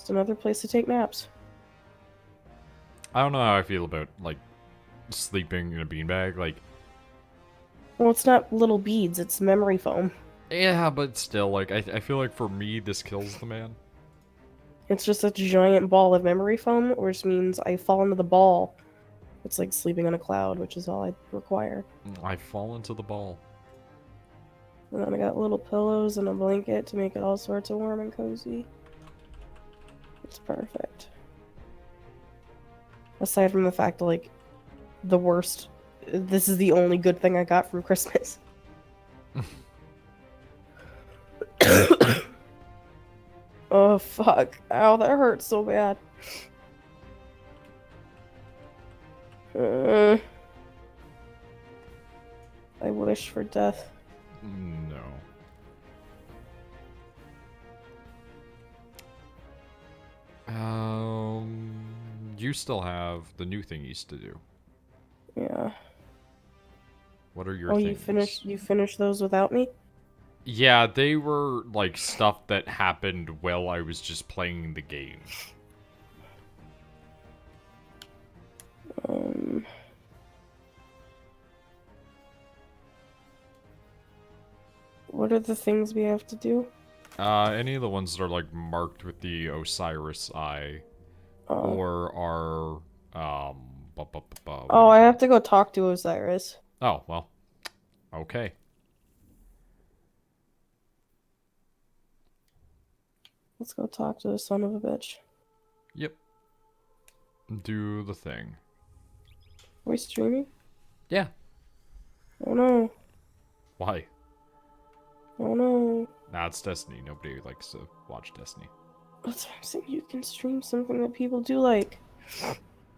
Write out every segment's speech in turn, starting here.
Just another place to take naps. I don't know how I feel about, like, sleeping in a beanbag. Like, Well, it's not little beads, it's memory foam. yeah, but still, like, I feel like for me, this kills the man. It's just a giant ball of memory foam, which means I fall into the ball. It's like sleeping on a cloud, which is all I require. I fall into the ball. And then I got little pillows and a blanket to make it all sorts of warm and cozy. It's perfect. Aside from the fact that, like, the worst. This is the only good thing I got from Christmas. Oh, fuck. Ow, that hurts so bad. I wish for death. No. You still have the new thingies to do. Yeah. What are your Oh, things? you finished those without me? Yeah, they were, like, stuff that happened while I was just playing the game. What are the things we have to do? Any of the ones that are, like, marked with the Osiris eye. Oh. Or are, Oh, I have to go talk to Osiris. Oh, well. Okay. Let's go talk to the son of a bitch. Yep. Do the thing. Are we streaming? Yeah. Oh no. Why? Oh no. Nah, it's Destiny. Nobody likes to watch Destiny. That's what I'm saying. You can stream something that people do like.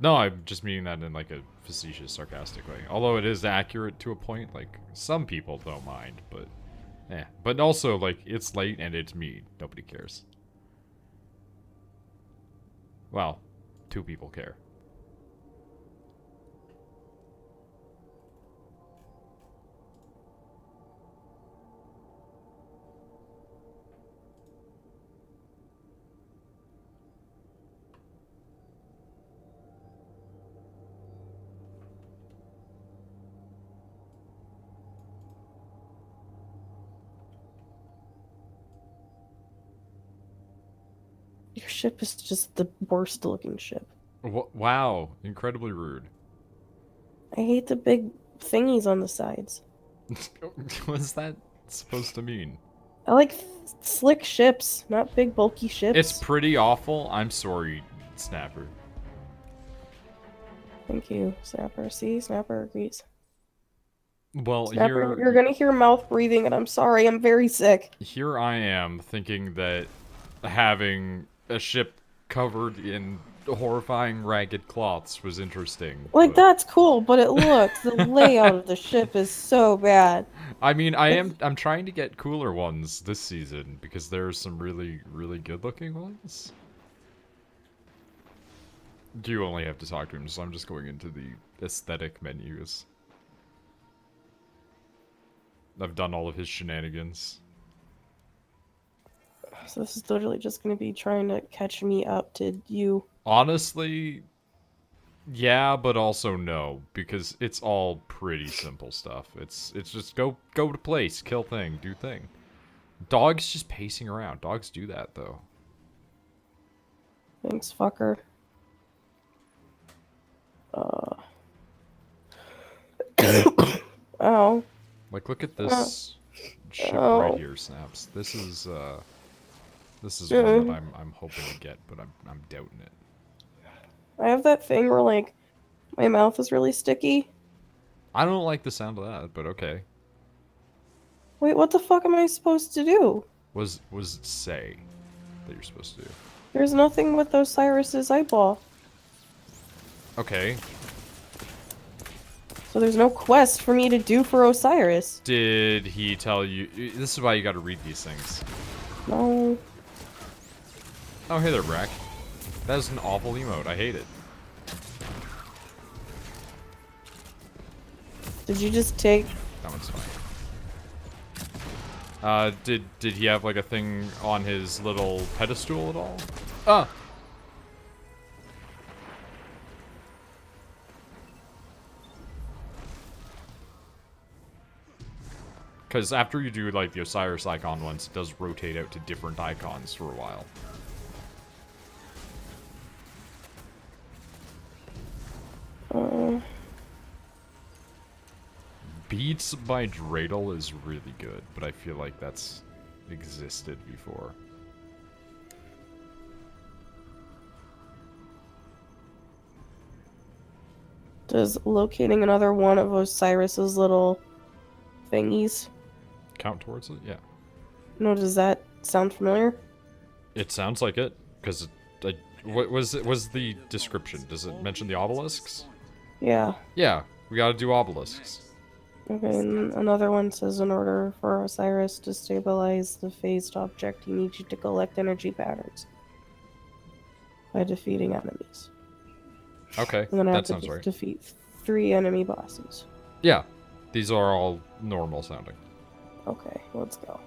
No, I'm just meaning that in, like, a facetious, sarcastic way. Although it is accurate to a point. Like, some people don't mind, but... yeah. But also, like, it's late and it's me. Nobody cares. Well, 2 people care. Your ship is just the worst looking ship. Wow. Incredibly rude. I hate the big thingies on the sides. What's that supposed to mean? I like slick ships, not big bulky It's ships. pretty awful. I'm sorry, Snapper. Thank you, Snapper. See, Snapper agrees. Well, Snapper, you're gonna hear mouth breathing, and I'm sorry, I'm very sick. here I am thinking that having a ship covered in horrifying ragged cloths was interesting. Like, But... that's cool, but the layout of the ship is so bad. I mean, I'm trying to get cooler ones this season because there are some really, really good looking ones. You only have to talk to him, so I'm just going into the aesthetic menus. I've done all of his shenanigans. So this is literally just gonna be trying to catch me up to you. Honestly, yeah, but also no, because it's all pretty simple stuff. It's just go to place, kill thing, do thing. Dogs just pacing around. Dogs do that though. Thanks, fucker. Ow. Like, look at this ship Oh. right here, Snaps. This is one that I'm hoping to get, but I'm doubting it. I have that thing where, like, my mouth is really sticky. I don't like the sound of that, but okay. Wait, what the fuck am I supposed to do? Was say that you're supposed to do. There's nothing with Osiris's eyeball. Okay. So there's no quest for me to do for Osiris. Did he tell you? This is why you got to read these things. No. Oh, hey there, Brack. That is an awful emote. I hate it. Did you just take... That one's fine. Did he have like a thing on his little pedestal at all? Ah! Because after you do like the Osiris icon once, it does rotate out to different icons for a while. Beats by Dreidel is really good, but I feel like that's existed before. Does locating another one of Osiris's little thingies Count towards it? Yeah. No, does that sound familiar? It sounds like it, because what was the description? Does it mention the obelisks? Yeah. Yeah, we gotta do obelisks. Okay, and another one says in order for Osiris to stabilize the phased object, he needs you to collect energy patterns by defeating enemies. Okay, I'm gonna have that to sounds right. defeat 3 enemy bosses. Yeah, these are all normal sounding. Okay, let's go.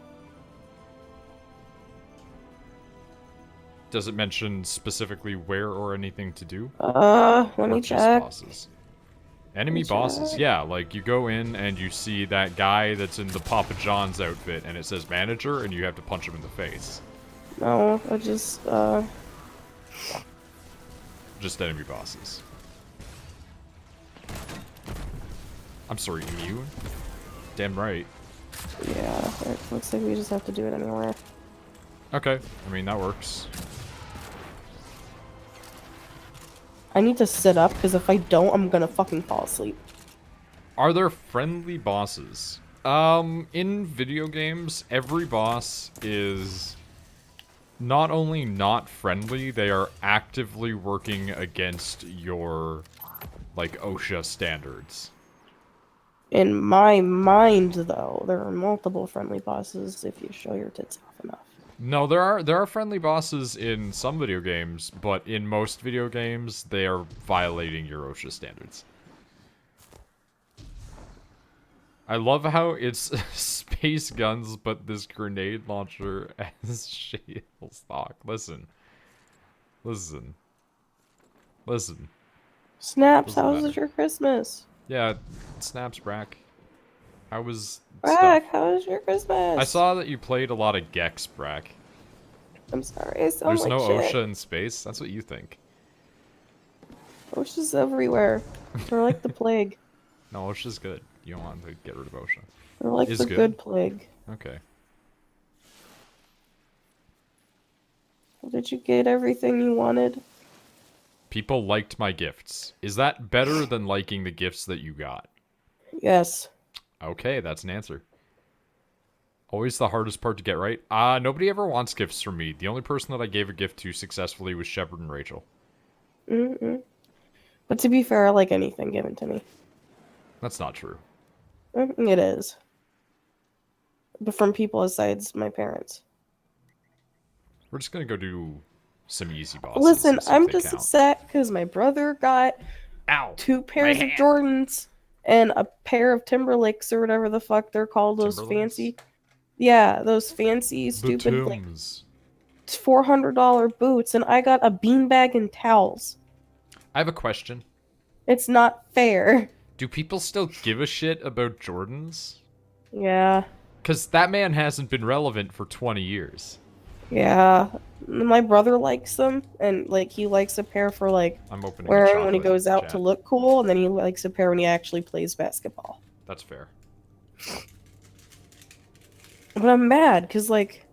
Does it mention specifically where or anything to do? Let me Or just check. bosses? Enemy bosses, yeah, like you go in and you see that guy that's in the Papa John's outfit and it says manager and you have to punch him in the face. No, I just, Just enemy bosses. I'm sorry, immune? Damn right. Yeah, it looks like we just have to do it anywhere. Okay, I mean, that works. I need to sit up, because if I don't, I'm gonna fucking fall asleep. Are there friendly bosses? In video games, every boss is not only not friendly, they are actively working against your, like, OSHA standards. In my mind, though, there are multiple friendly bosses if you show your tits off enough. No, there are friendly bosses in some video games, but in most video games, they are violating your OSHA standards. I love how it's space guns, but this grenade launcher as shield stock. Listen. Listen. Listen. Snaps, Doesn't how matter. was your Christmas? Yeah, snaps, Brack. How was Brack, stuff? how was your Christmas? I saw that you played a lot of Gex, Brack. I'm sorry, I sound There's like no shit. OSHA in space? That's what you think. OSHA's everywhere. They're like the plague. No, OSHA's good. You don't want to get rid of OSHA. They're like Is the good? good plague. Okay. Did you get everything you wanted? People liked my gifts. Is that better than liking the gifts that you got? Yes. Okay, that's an answer. Always the hardest part to get right. Nobody ever wants gifts from me. The only person that I gave a gift to successfully was Shepard and Rachel. But to be fair, I like anything given to me. That's not true. It is. But from people besides my parents. We're just gonna go do some easy bosses. Listen, and see if I'm they just count. upset because my brother got Ow! 2 pairs of Jordans and a pair of Timberlakes or whatever the fuck they're called. Those Timberlands? fancy. Yeah, those fancy, stupid, like, Tims. $400 boots, and I got a beanbag and towels. I have a question. It's not fair. Do people still give a shit about Jordans? Yeah. Because that man hasn't been relevant for 20 years. Yeah. My brother likes them, and, like, he likes a pair for, like, I'm opening wearing when he chocolate, goes out chat. to look cool, and then he likes a pair when he actually plays basketball. That's fair. But I'm mad, because, like,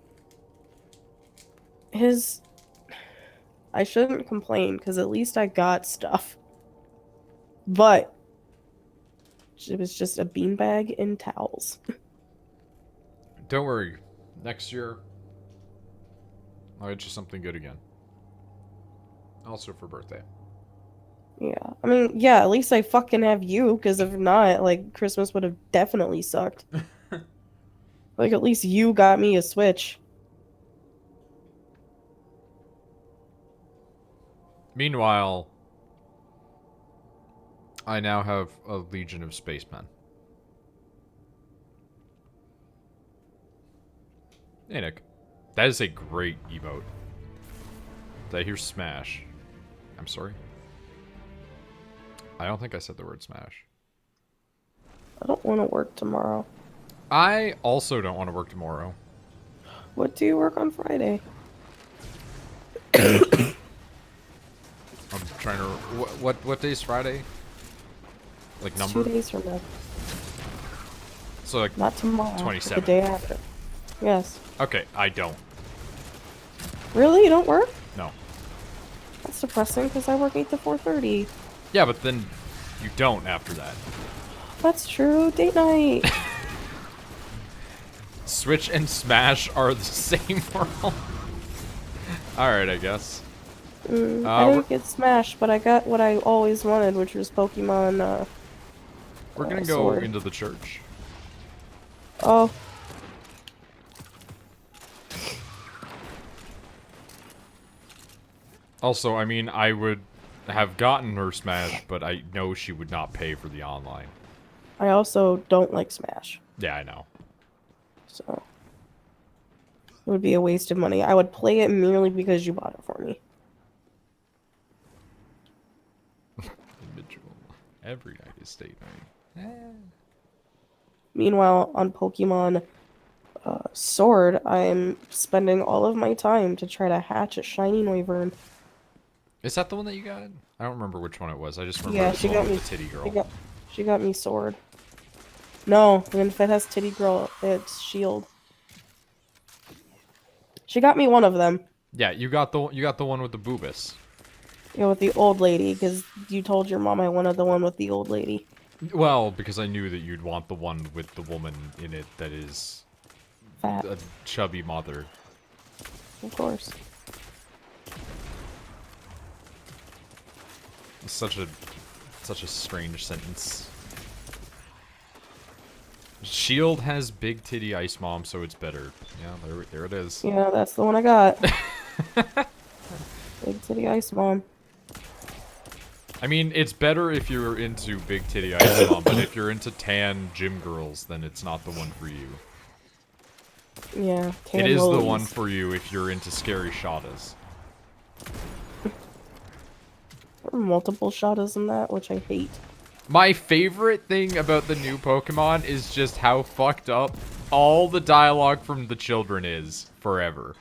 I shouldn't complain, because at least I got stuff. But it was just a beanbag and towels. Don't worry. Next year, I'll get you something good again. Also for birthday. Yeah. I mean, yeah, at least I fucking have you, because if not, like, Christmas would have definitely sucked. Like, at least you got me a Switch. Meanwhile, I now have a legion of spacemen. Hey, Nick. That is a great emote. Did I hear smash? I'm sorry. I don't think I said the word smash. I don't want to work tomorrow. I also don't want to work tomorrow. What do you work on Friday? I'm trying to... What day is Friday? Like, It's number? 2 days from now. So, like, Not tomorrow. 27. The day after. Yes. Okay, I don't. Really? You don't work? No. That's depressing because I work 8 to 4:30. Yeah, but then you don't after that. That's true. Date night. Switch and Smash are the same world. Alright, I guess. I didn't get Smash, but I got what I always wanted, which was Pokemon, We're gonna go Sword. into the church. Oh. Also, I mean, I would have gotten her Smash, but I know she would not pay for the online. I also don't like Smash, Yeah, I know. so it would be a waste of money. I would play it merely because you bought it for me. Individual. Every night is state night. Meanwhile, on Pokemon Sword, I'm spending all of my time to try to hatch a shiny Noivern. Is that the one that you got? I don't remember which one it was. I just remember Yeah, it was she the got one me. with the titty girl. She got me Sword. No, and if it has Titty Girl, it's Shield. She got me one of them. Yeah, you got the one with the boobus. Yeah, with the old lady, because you told your mom I wanted the one with the old lady. Well, because I knew that you'd want the one with the woman in it that is Fat, a chubby mother. of course. Such a strange sentence. Shield has big titty ice mom, so it's better. Yeah, there it is. Yeah, that's the one I got. Big Titty Ice Mom. I mean, it's better if you're into big titty ice mom, but if you're into tan gym girls, then it's not the one for you. Yeah, It is the one for you if you're into scary shadas. There are multiple shadows in that, which I hate. My favorite thing about the new Pokemon is just how fucked up all the dialogue from the children is forever.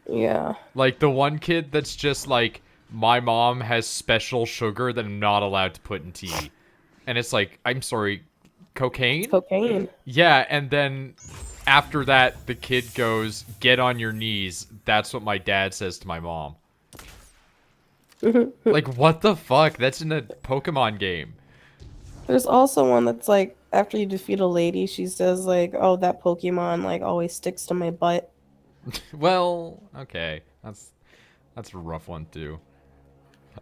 Yeah. Like, the one kid that's just like, my mom has special sugar that I'm not allowed to put in tea. And it's like, I'm sorry, cocaine? It's cocaine. Yeah, and then after that, the kid goes, get on your knees. That's what my dad says to my mom. Like, what the fuck? That's in a Pokemon game. There's also one that's like, after you defeat a lady, she says like, oh, that Pokemon like always sticks to my butt. Well, okay. That's a rough one, too.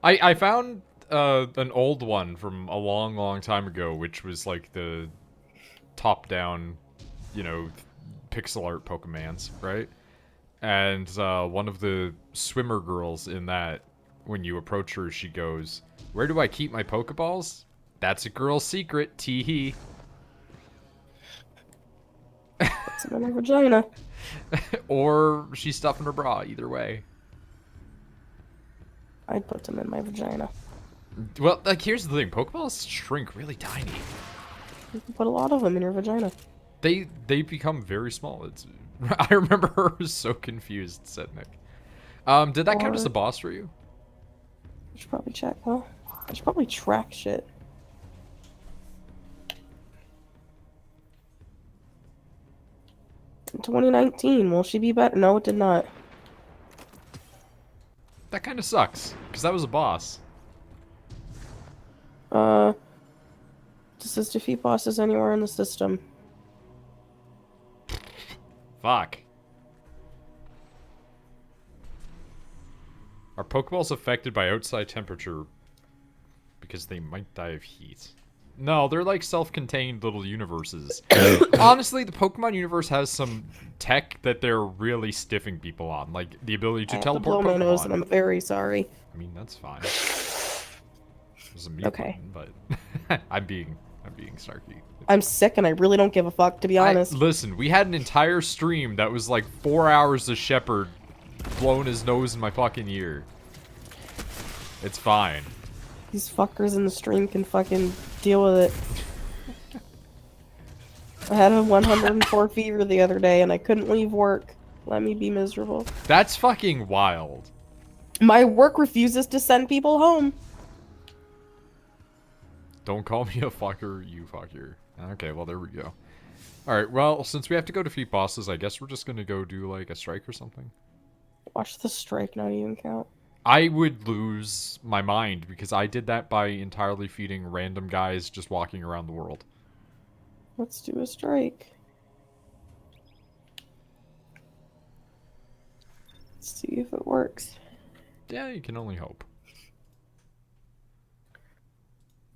I found an old one from a long, long time ago, which was like the top-down, you know, pixel art Pokemons, right? And one of the swimmer girls in that, when you approach her, she goes, "Where do I keep my Pokeballs? That's a girl's secret, tee-hee." Puts them in her vagina. Or she's stuffing her bra, either way. I'd put them in my vagina. Well, like, here's the thing. Pokeballs shrink really tiny. You can put a lot of them in your vagina. They become very small. It's I remember her so confused, said Nick. Did that count as a boss for you? I should probably check, huh? I should probably track shit. In 2019, will she be better? No, it did not. That kind of sucks, because that was a boss. This says defeat bosses anywhere in the system. Fuck. Are Pokeballs affected by outside temperature because they might die of heat? No, they're like self-contained little universes. Honestly, the Pokemon universe has some tech that they're really stiffing people on, like the ability to teleport I have to blow my nose, Pokemon. and I'm very sorry. I mean, that's fine. It was a mute Okay. button, but I'm being I'm being snarky. I'm sick and I really don't give a fuck, to be honest. Listen, we had an entire stream that was like 4 hours of Shepard blowing his nose in my fucking ear. It's fine. These fuckers in the stream can fucking deal with it. I had a 104 fever the other day and I couldn't leave work. Let me be miserable. That's fucking wild. My work refuses to send people home. Don't call me a fucker, you fucker. Okay, well, there we go. Alright, well, since we have to go defeat bosses, I guess we're just gonna go do, like, a strike or something. Watch the strike not even count. I would lose my mind, because I did that by entirely feeding random guys just walking around the world. Let's do a strike. Let's see if it works. Yeah, you can only hope.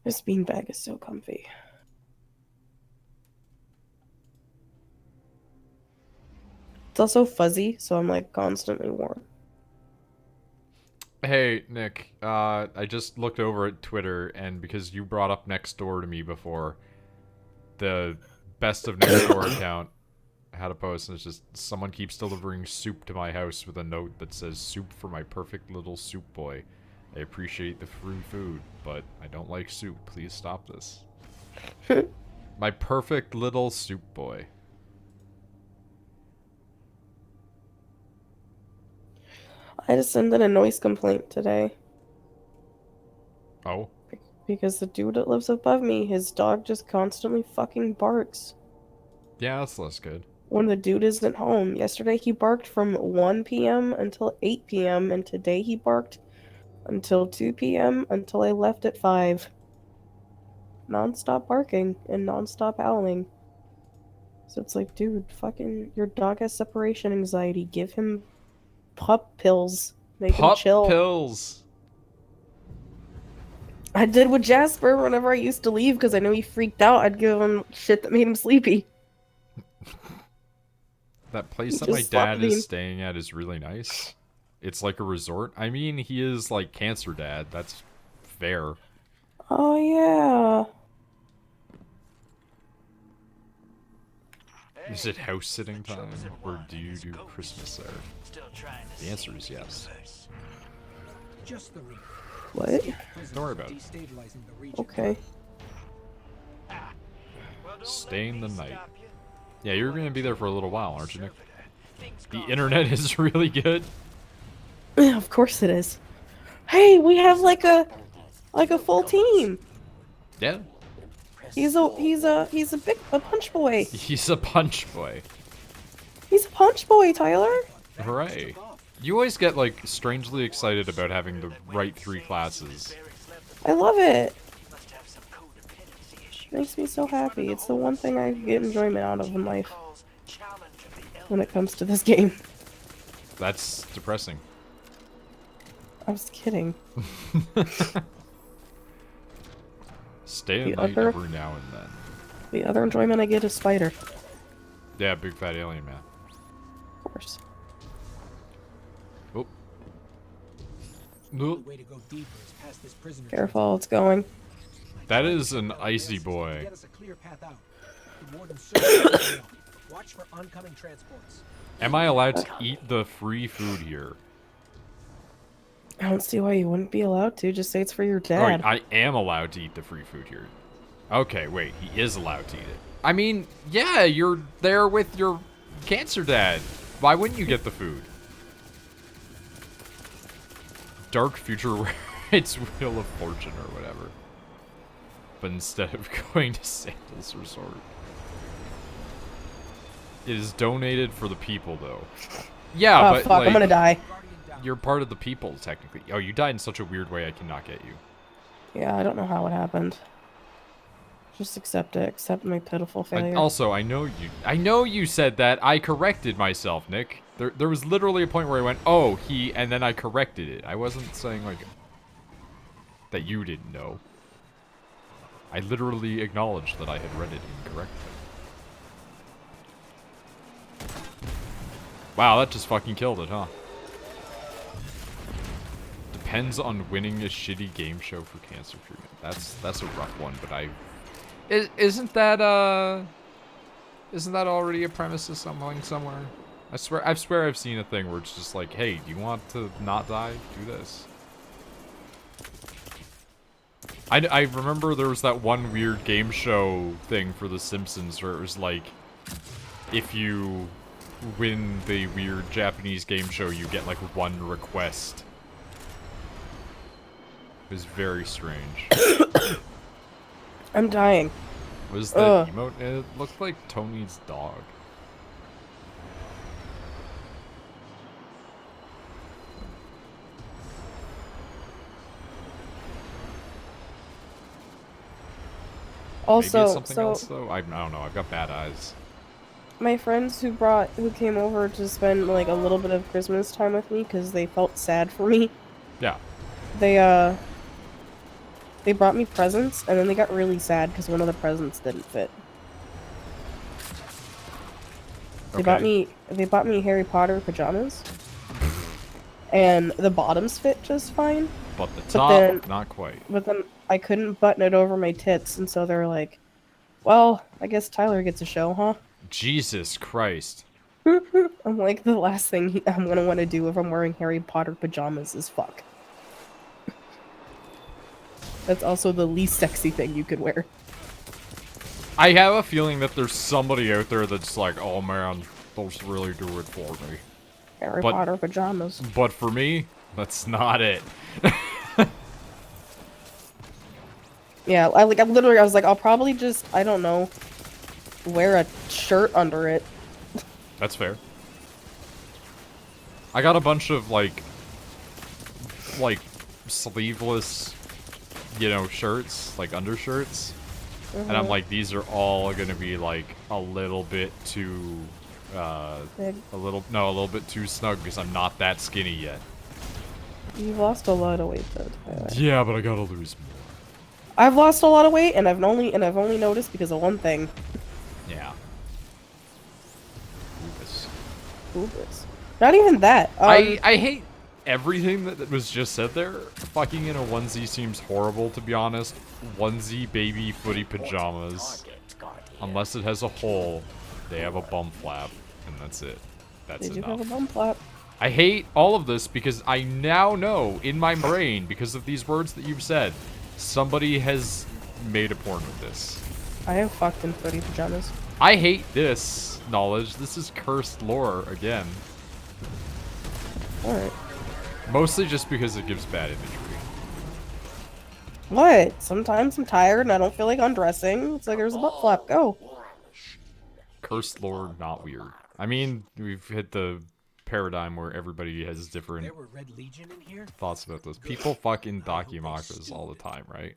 This beanbag is so comfy. It's also fuzzy, so I'm like constantly warm. Hey, Nick, I just looked over at Twitter, and because you brought up next door to me before, the best of next door account had a post, and it's just, someone keeps delivering soup to my house with a note that says, soup for my perfect little soup boy. I appreciate the free food, but I don't like soup. Please stop this. My perfect little soup boy. I just sent in a noise complaint today. Oh? Because the dude that lives above me, his dog just constantly fucking barks. Yeah, that's less good. When the dude isn't home. Yesterday he barked from 1 p.m. until 8 p.m. and today he barked until 2 p.m. until I left at 5. Non-stop barking and non-stop howling. So it's like, dude, fucking, your dog has separation anxiety. Give him pup pills. Make him chill. Pup pills! I did with Jasper whenever I used to leave because I knew he freaked out. I'd give him shit that made him sleepy. That place that my dad is staying at is really nice. It's like a resort. I mean, he is like cancer dad. That's fair. Oh, yeah. Is it house sitting time, or do you do Christmas there? The answer is yes. What? Don't worry about it. Okay. Staying the night. Yeah, you're gonna be there for a little while, aren't you, Nick? The internet is really good. Yeah, of course it is. Hey, we have like a full team. Yeah. He's a punch boy. He's a punch boy. He's a punch boy, Tyler. Hooray. You always get, like, strangely excited about having the right 3 classes. I love it. Makes me so happy. It's the one thing I get enjoyment out of in life. When it comes to this game. That's depressing. I was kidding. Stay at night every now and then. The other enjoyment I get is Spider. Yeah, big fat alien man. Of course. Oh. No. Careful, it's going. That is an icy boy. Am I allowed to eat the free food here? I don't see why you wouldn't be allowed to. Just say it's for your Oh, wait, dad. I am allowed to eat the free food here. Okay, wait, he is allowed to eat it. I mean, yeah, you're there with your cancer dad. Why wouldn't you get the food? Dark future where it's Wheel of Fortune or whatever. But instead of going to Santa's Resort. It is donated for the people, though. Yeah, oh, but fuck, like, I'm gonna die. You're part of the people, technically. Oh, you died in such a weird way, I cannot get you. Yeah, I don't know how it happened. Just accept it. Accept my pitiful failure. Also, I know you said that. I corrected myself, Nick. There was literally a point where I went, oh, he, and then I corrected it. I wasn't saying, like, that you didn't know. I literally acknowledged that I had read it incorrectly. Wow, that just fucking killed it, huh? Depends on winning a shitty game show for cancer treatment. That's a rough one, but Isn't that already a premise of something somewhere? I swear I've seen a thing where it's just like, hey, do you want to not die? Do this. I remember there was that one weird game show thing for The Simpsons where it was like, if you win the weird Japanese game show, you get like one request. It was very strange. I'm dying. Was the emote? It looked like Tony's dog. Also, maybe it's something else though. I don't know. I've got bad eyes. My friends who came over to spend like a little bit of Christmas time with me because they felt sad for me. Yeah. They brought me presents and then they got really sad because one of the presents didn't fit. They bought me Harry Potter pajamas. And the bottoms fit just fine. But the top, not quite. But then I couldn't button it over my tits, and so they're like, well, I guess Tyler gets a show, huh? Jesus Christ. I'm like, the last thing I'm gonna want to do if I'm wearing Harry Potter pajamas is fuck. That's also the least sexy thing you could wear. I have a feeling that there's somebody out there that's like, oh man, those really do it for me. Harry Potter pajamas. But for me, that's not it. Yeah, I was like, I'll probably just, I don't know, wear a shirt under it. That's fair. I got a bunch of like sleeveless, you know, shirts, like undershirts. And I'm like, these are all gonna be like a little bit too, Big. a little bit too snug because I'm not that skinny yet. You've lost a lot of weight though, Tyler. Yeah, but I gotta lose more. I've lost a lot of weight, and I've only noticed because of one thing. Yeah. Boobas. Not even that. I hate everything that was just said there. Fucking in a onesie seems horrible, to be honest. Onesie baby footy pajamas. Unless it has a hole, they have a bum flap, and that's it. That's enough. They do have a bum flap. I hate all of this because I now know in my brain, because of these words that you've said, somebody has made a porn with this. I have fucked in footy pajamas. I hate this knowledge. This is cursed lore again. Alright. Mostly just because it gives bad imagery. What? Sometimes I'm tired and I don't feel like undressing. It's like there's a butt flap. Go. Cursed lore, not weird. I mean, we've hit the paradigm where everybody has different thoughts about this. People fucking Dakimakuras all the time, right?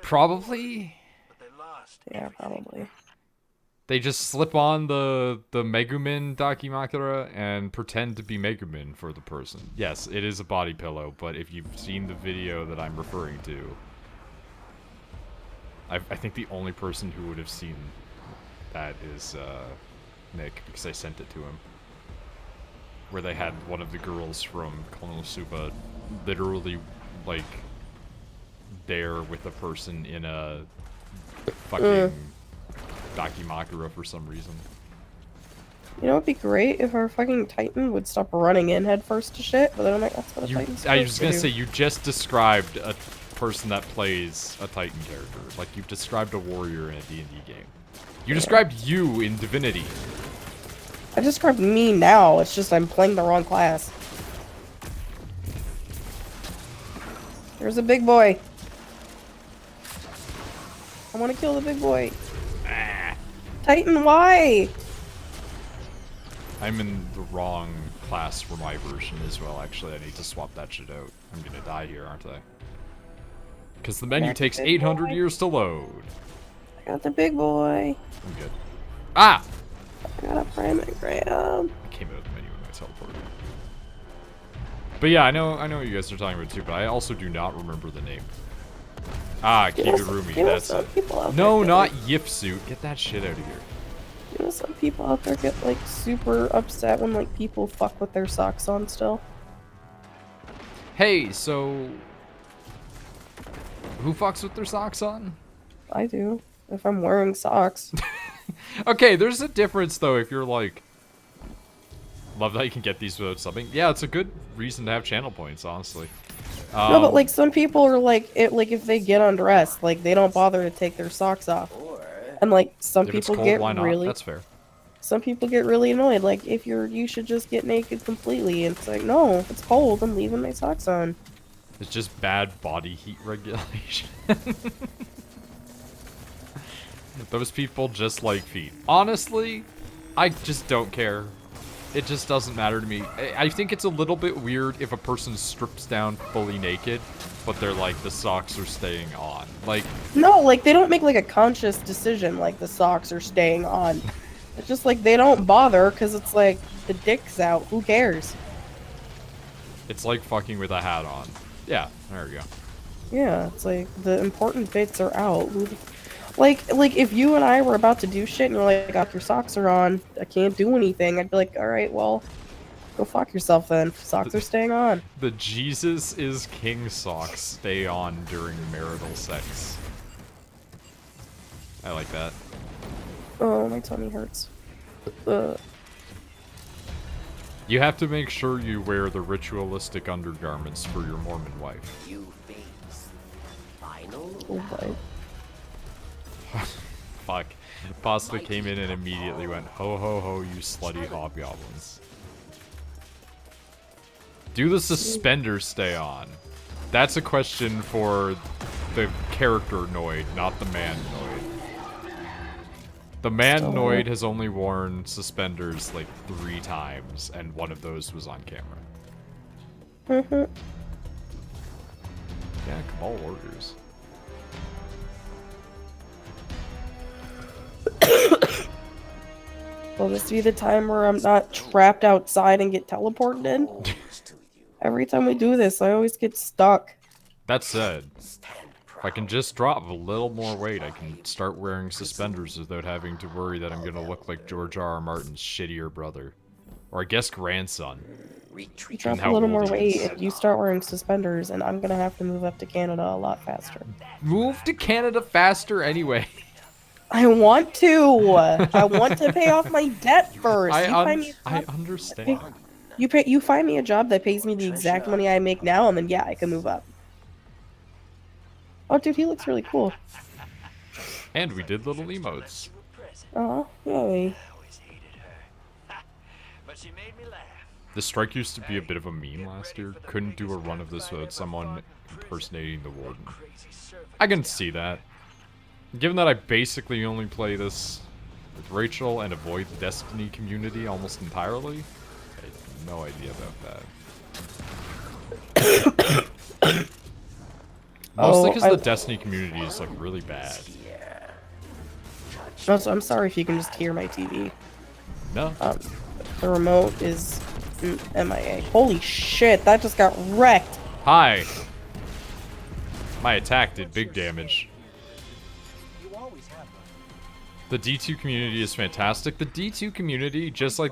Probably. Yeah, probably. They just slip on the Megumin Dakimakura and pretend to be Megumin for the person. Yes, it is a body pillow, but if you've seen the video that I'm referring to, I think the only person who would have seen that is Nick, because I sent it to him. Where they had one of the girls from Konosuba literally, like, there with a person in a fucking Dakimakura for some reason. You know, it'd be great if our fucking Titan would stop running in headfirst to shit, but then I'm like, that's what a Titan's supposed to do. I was gonna say, you just described a person that plays a Titan character. Like, you've described a warrior in a D&D game. You described you in Divinity. I described me now, it's just I'm playing the wrong class. There's a big boy. I want to kill the big boy. Titan, why? I'm in the wrong class for my version as well, actually. I need to swap that shit out. I'm gonna die here, aren't I? Because the menu takes 800 years to load. I got the big boy. I'm good. Ah! I got a primogram. I came out of the menu when I teleported. But yeah, I know what you guys are talking about too, but I also do not remember the name. Ah, Kigurumi, that's it. No, not Yipsuit. Get that shit out of here. You know, some people out there get like super upset when like people fuck with their socks on still. Hey, so who fucks with their socks on? I do. if I'm wearing socks. Okay, there's a difference though if you're like, love that you can get these without subbing. Yeah, it's a good reason to have channel points, honestly. No, but like some people are like like if they get undressed, like they don't bother to take their socks off. And like some If it's people cold, get why not? really That's fair. some people get really annoyed. Like if you should just get naked completely. And it's like, no, if it's cold, I'm leaving my socks on. It's just bad body heat regulation. Those people just like feet. Honestly, I just don't care. It just doesn't matter to me. I think it's a little bit weird if a person strips down fully naked, but they're like, the socks are staying on. Like, No, like they don't make like a conscious decision like the socks are staying on. It's just like they don't bother because it's like the dick's out. Who cares? it's like fucking with a hat on. Yeah, there we go. Yeah, it's like the important bits are out. Like if you and I were about to do shit and you're like, "Oh, your socks are on. I can't do anything." I'd be like, "All right, well, go fuck yourself then. Socks are staying on." The Jesus is King socks stay on during marital sex. I like that. Oh, my tummy hurts. You have to make sure you wear the ritualistic undergarments for your Mormon wife. You face final. Oh, what? Fuck. Pasta came in and immediately went, ho ho ho, you slutty hobgoblins. Do the suspenders stay on? That's a question for the character Noid, not the man Noid. The man Noid has only worn suspenders like 3 times, and one of those was on camera. Yeah, Cabal Warriors. Will this be the time where I'm not trapped outside and get teleported in? Every time we do this, I always get stuck. That said, if I can just drop a little more weight, I can start wearing suspenders without having to worry that I'm gonna look like George R. R. Martin's shittier brother. Or I guess grandson. You drop a little more weight and you start wearing suspenders, and I'm gonna have to move up to Canada a lot faster. Move to Canada faster anyway. I want to! I want to pay off my debt first! I understand. You find me a job that pays me the exact money I make now, and then yeah, I can move up. Oh, dude, he looks really cool. And we did little emotes. Oh, yay. The strike used to be a bit of a meme last year. Couldn't do a run of this without someone impersonating the warden. I can see that. Given that I basically only play this with Rachel and avoid the Destiny community almost entirely, I have no idea about that. Mostly because the Destiny community is like really bad. Also, I'm sorry if you can just hear my TV. No. The remote is MIA. Holy shit, that just got wrecked. Hi. My attack did big damage. The D2 community is fantastic. The D2 community, just like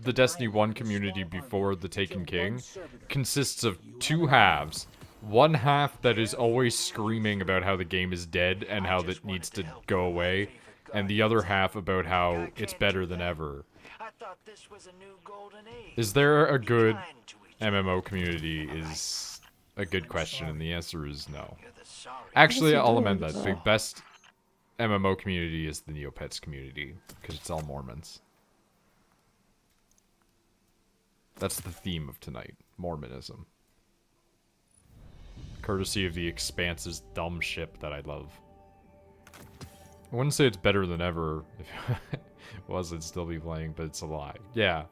the Destiny 1 community before the Taken King, consists of 2 halves. One half that is always screaming about how the game is dead and how it needs to go away, and the other half about how it's better than ever. Is there a good MMO community is a good question, and the answer is no. Actually, I'll amend that. The best MMO community is the Neopets community, because it's all Mormons. That's the theme of tonight, Mormonism. Courtesy of the Expanse's dumb ship that I love. I wouldn't say it's better than ever. If it was, I'd still be playing, but it's a lie. Yeah.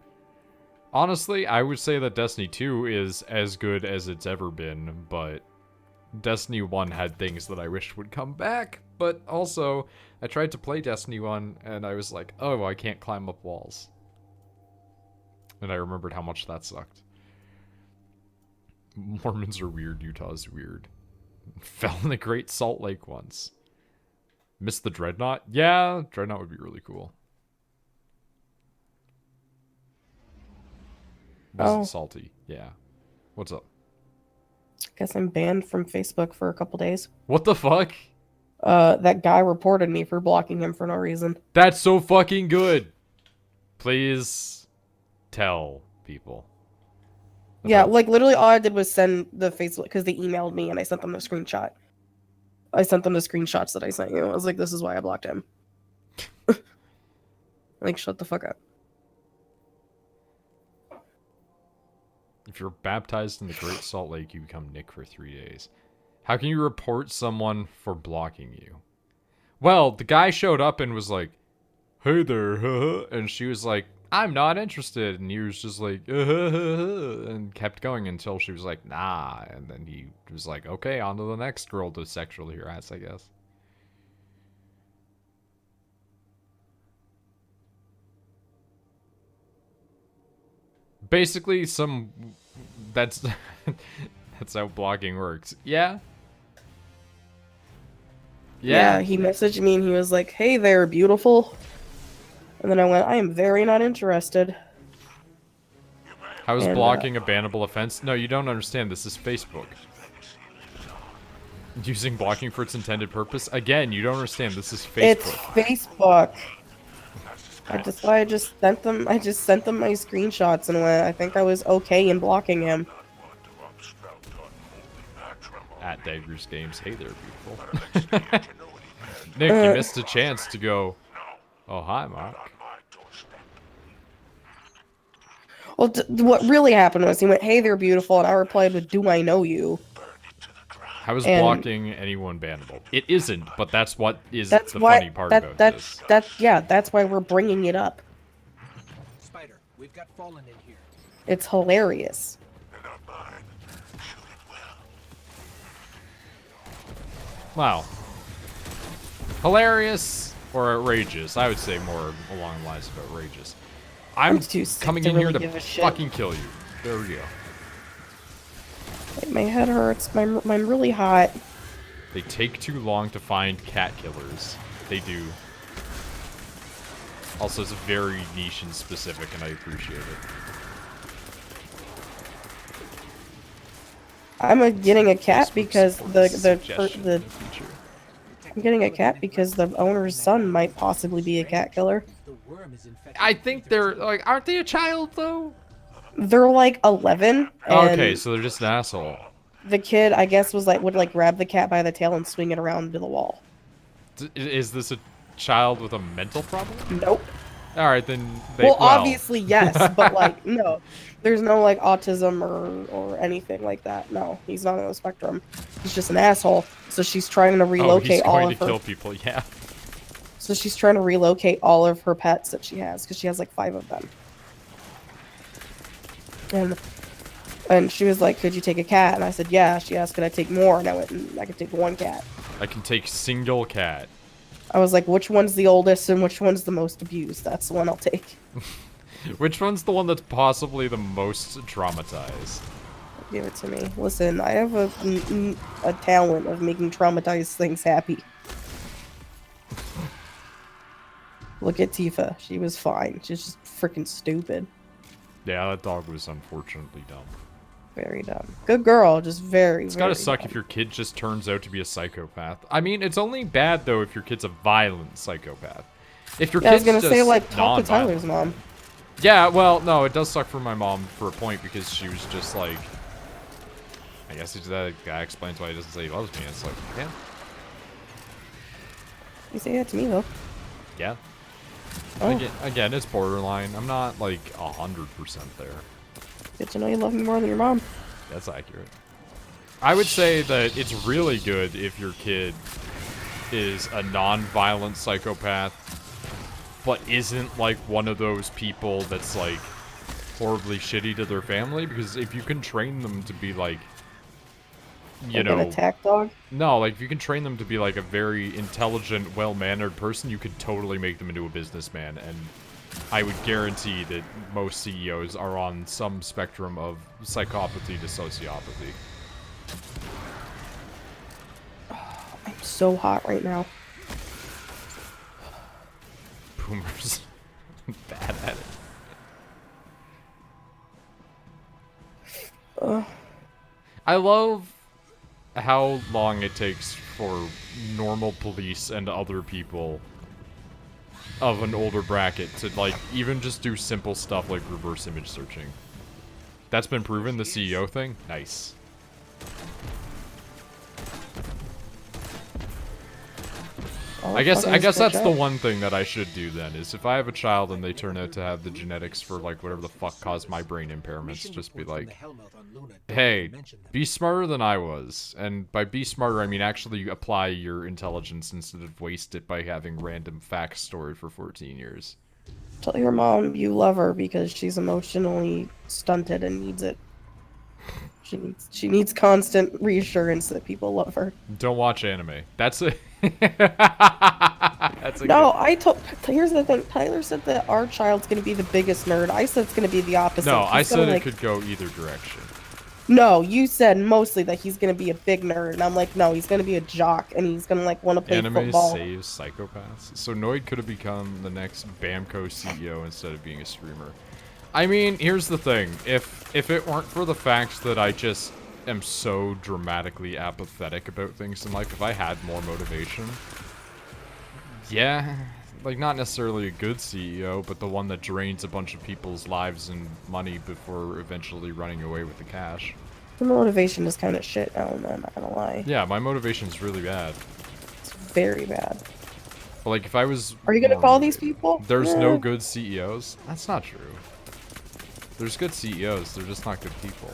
Honestly, I would say that Destiny 2 is as good as it's ever been, but Destiny 1 had things that I wished would come back, but also, I tried to play Destiny 1, and I was like, oh, I can't climb up walls. And I remembered how much that sucked. Mormons are weird, Utah's weird. Fell in the Great Salt Lake once. Missed the Dreadnought? Yeah, Dreadnought would be really cool. Wasn't salty. Yeah. What's up? Guess I'm banned from Facebook for a couple days. What the fuck? That guy reported me for blocking him for no reason. That's so fucking good. Please tell people. Yeah, about- like literally all I did was send the Facebook because they emailed me and I sent them the screenshot. I sent them the screenshots that I sent you. I was like, this is why I blocked him. Like, shut the fuck up. If you're baptized in the Great Salt Lake, you become Nick for 3 days. How can you report someone for blocking you? Well, the guy showed up and was like, hey there, and she was like, I'm not interested. And he was just like, and kept going until she was like, nah. And then he was like, okay, on to the next girl to sexually harass, I guess. Basically, that's that's how blogging works. Yeah. Yeah, he messaged me and he was like, hey there, beautiful. And then I went, I am very not interested. How is And, blocking a bannable offense? No, you don't understand. This is Facebook. Using blocking for its intended purpose? Again, you don't understand. This is Facebook. It's Facebook. I just sent them my screenshots and went, I think I was okay in blocking him. At Daggers Games. Hey there, beautiful. Nick, you missed a chance to go, oh, hi, Mark. Well, what really happened was he went, hey there, beautiful, and I replied with, do I know you? How is blocking anyone bannable? It isn't, but that's what is the funny part about this. That's why we're bringing it up. Spider, we've got Fallen in here. It's hilarious. Wow. Hilarious or outrageous? I would say more along the lines of outrageous. I'm too sick coming to in really here give to a shit. fucking kill you. There we go. My head hurts. I'm really hot. They take too long to find cat killers. They do. Also, it's very niche and specific, and I appreciate it. I'm getting a cat Facebook because supports suggestion in the future. I'm getting a cat because the owner's son might possibly be a cat killer. The worm is infected. I think they're like, aren't they a child though? They're like 11. And Okay, so they're just an asshole. the kid, I guess, would grab the cat by the tail and swing it around to the wall. Is this a child with a mental problem? Nope. All right, then. Well, obviously yes, but like no, there's no like autism or anything like that. No, he's not on the spectrum. He's just an asshole. So she's trying to relocate all of her. He's going to kill people. Yeah. So she's trying to relocate all of her pets that she has because she has like 5 of them. And she was like, "Could you take a cat?" And I said, "Yeah." She asked, "Could I take more?" And I went, "I could take 1 cat." I can take single cat. I was like, "Which one's the oldest and which one's the most abused?" That's the one I'll take. Which one's the one that's possibly the most traumatized? Give it to me. Listen, I have a talent of making traumatized things happy. Look at Tifa. She was fine. She's just freaking stupid. Yeah, that dog was unfortunately dumb. Very dumb. Good girl, just very, It's gotta very suck dumb. if your kid just turns out to be a psychopath. I mean, it's only bad, though, if your kid's a violent psychopath. If your Yeah, I was kid's gonna just say, like, talk to non-violent. Tyler's mom. Yeah, well, no, it does suck for my mom for a point because she was just like... I guess that guy explains why he doesn't say he loves me. It's like, yeah. You say that to me, though. Yeah. Oh. Again, it's borderline. I'm not, like, 100% there. Good to know you love me more than your mom. That's accurate. I would say that it's really good if your kid is a non-violent psychopath, but isn't like one of those people that's like horribly shitty to their family, because if you can train them to be like, you Like know, an attack dog? no, like if you can train them to be like a very intelligent, well-mannered person, you could totally make them into a businessman, and I would guarantee that most CEOs are on some spectrum of psychopathy to sociopathy. I'm so hot right now. Boomers. Bad at it. I love how long it takes for normal police and other people of an older bracket to, like, even just do simple stuff like reverse image searching. That's been proven, the CEO thing? Nice. I guess that's the one thing that I should do then, is if I have a child and they turn out to have the genetics for, like, whatever the fuck caused my brain impairments, just be like, hey, be smarter than I was. And by be smarter, I mean actually apply your intelligence instead of waste it by having random facts stored for 14 years. Tell your mom you love her because she's emotionally stunted and needs it. She needs constant reassurance that people love her. Don't watch anime. That's a that's a No, good... here's the thing. Tyler said that our child's gonna be the biggest nerd. I said it's gonna be the opposite. No, He's I said gonna, it could go either direction. No, you said mostly that he's gonna be a big nerd, and I'm like, no, he's gonna be a jock, and he's gonna like want to play Anime football. saves psychopaths. So Noid could have become the next Bamco CEO instead of being a streamer. I mean, here's the thing. If it weren't for the fact that I just am so dramatically apathetic about things in life, if I had more motivation, yeah, like not necessarily a good CEO, but the one that drains a bunch of people's lives and money before eventually running away with the cash. The motivation is kind of shit now and then, I'm not gonna lie. Yeah, my motivation's really bad. It's very bad. But like, if I was... Are you gonna call these people? There's no good CEOs? That's not true. There's good CEOs, they're just not good people.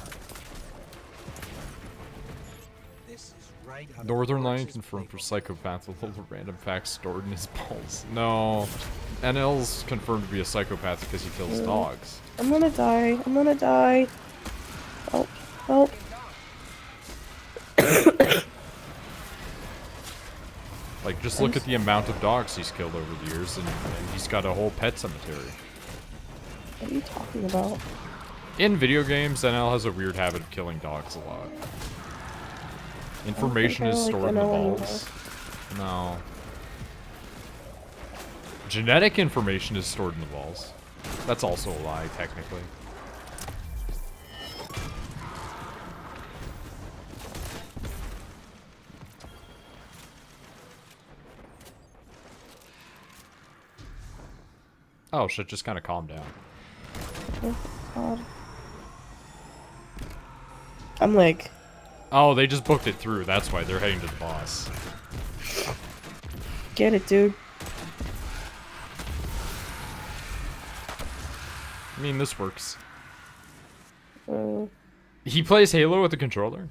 Northern Lion confirmed for psychopath with little random facts stored in his balls. No. NL's confirmed to be a psychopath because he kills dogs. I'm gonna die. I'm gonna die. Help. Help. Like, just look at the amount of dogs he's killed over the years, and he's got a whole pet cemetery. What are you talking about? In video games, NL has a weird habit of killing dogs a lot. Information is stored in the balls. No. Genetic information is stored in the balls. That's also a lie, technically. Oh shit, just kind of calm down. Oh, God. I'm like... Oh, they just booked it through. That's why they're heading to the boss. Get it, dude. I mean, this works. He plays Halo with the controller?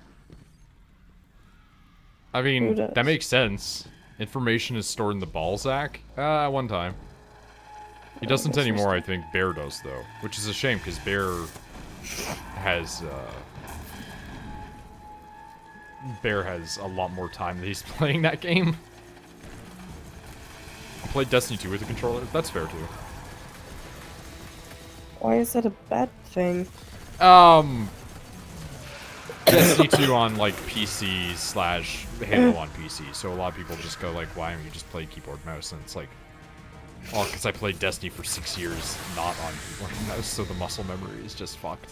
I mean, that makes sense. Information is stored in the ball sack? One time. He doesn't anymore, I think. Bear does, though. Which is a shame, because Bear has, Bear has a lot more time that he's playing that game. I played Destiny 2 with the controller. That's fair, too. Why is that a bad thing? Destiny 2 on, like, PC / Halo on PC. So a lot of people just go, like, why don't you just play keyboard mouse? And it's like, oh, because I played Destiny for 6 years, not on keyboard and mouse, so the muscle memory is just fucked.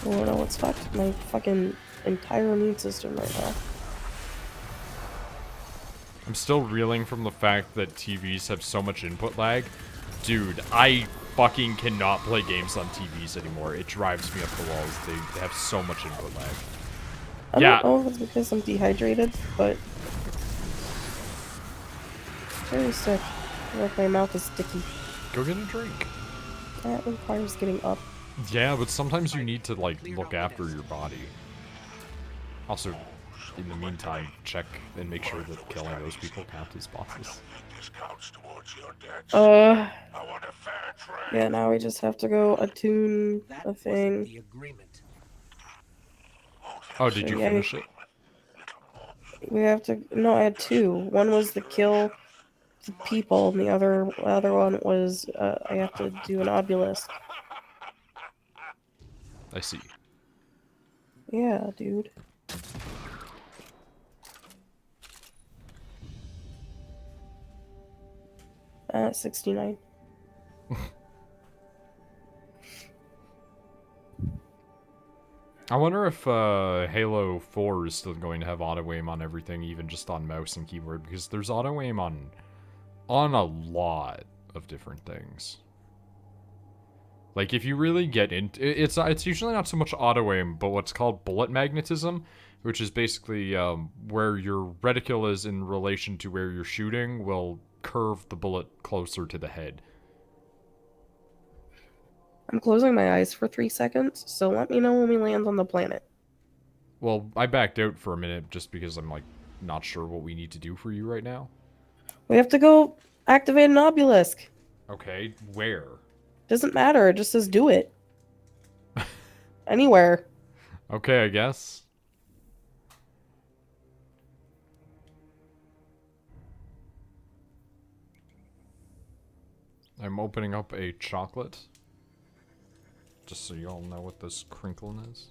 I don't know what's fucked. My fucking entire immune system right now. I'm still reeling from the fact that TVs have so much input lag. Dude, I fucking cannot play games on TVs anymore. It drives me up the walls. They have so much input lag. I don't know if it's because I'm dehydrated, but... very sick. Like my mouth is sticky. Go get a drink. That requires getting up. Yeah, but sometimes you need to, like, look after your body. Also, in the meantime, check and make sure that killing those people count as bosses. Yeah, now we just have to go attune a thing. Oh, did you finish it? We have to... No, I had two. One was to kill the people, and the other one was, I have to do an obelisk. I see. Yeah, dude. At 69. I wonder if Halo 4 is still going to have auto-aim on everything, even just on mouse and keyboard, because there's auto-aim on a lot of different things. Like, if you really get into it's usually not so much auto-aim, but what's called bullet magnetism, which is basically where your reticle is in relation to where you're shooting will curve the bullet closer to the head. I'm closing my eyes for 3 seconds, so let me know when we land on the planet. Well, I backed out for a minute just because I'm, like, not sure what we need to do for you right now. We have to go activate an obelisk. Okay, where? Doesn't matter, it just says do it. Anywhere. Okay, I guess. I'm opening up a chocolate. Just so you all know what this crinkling is.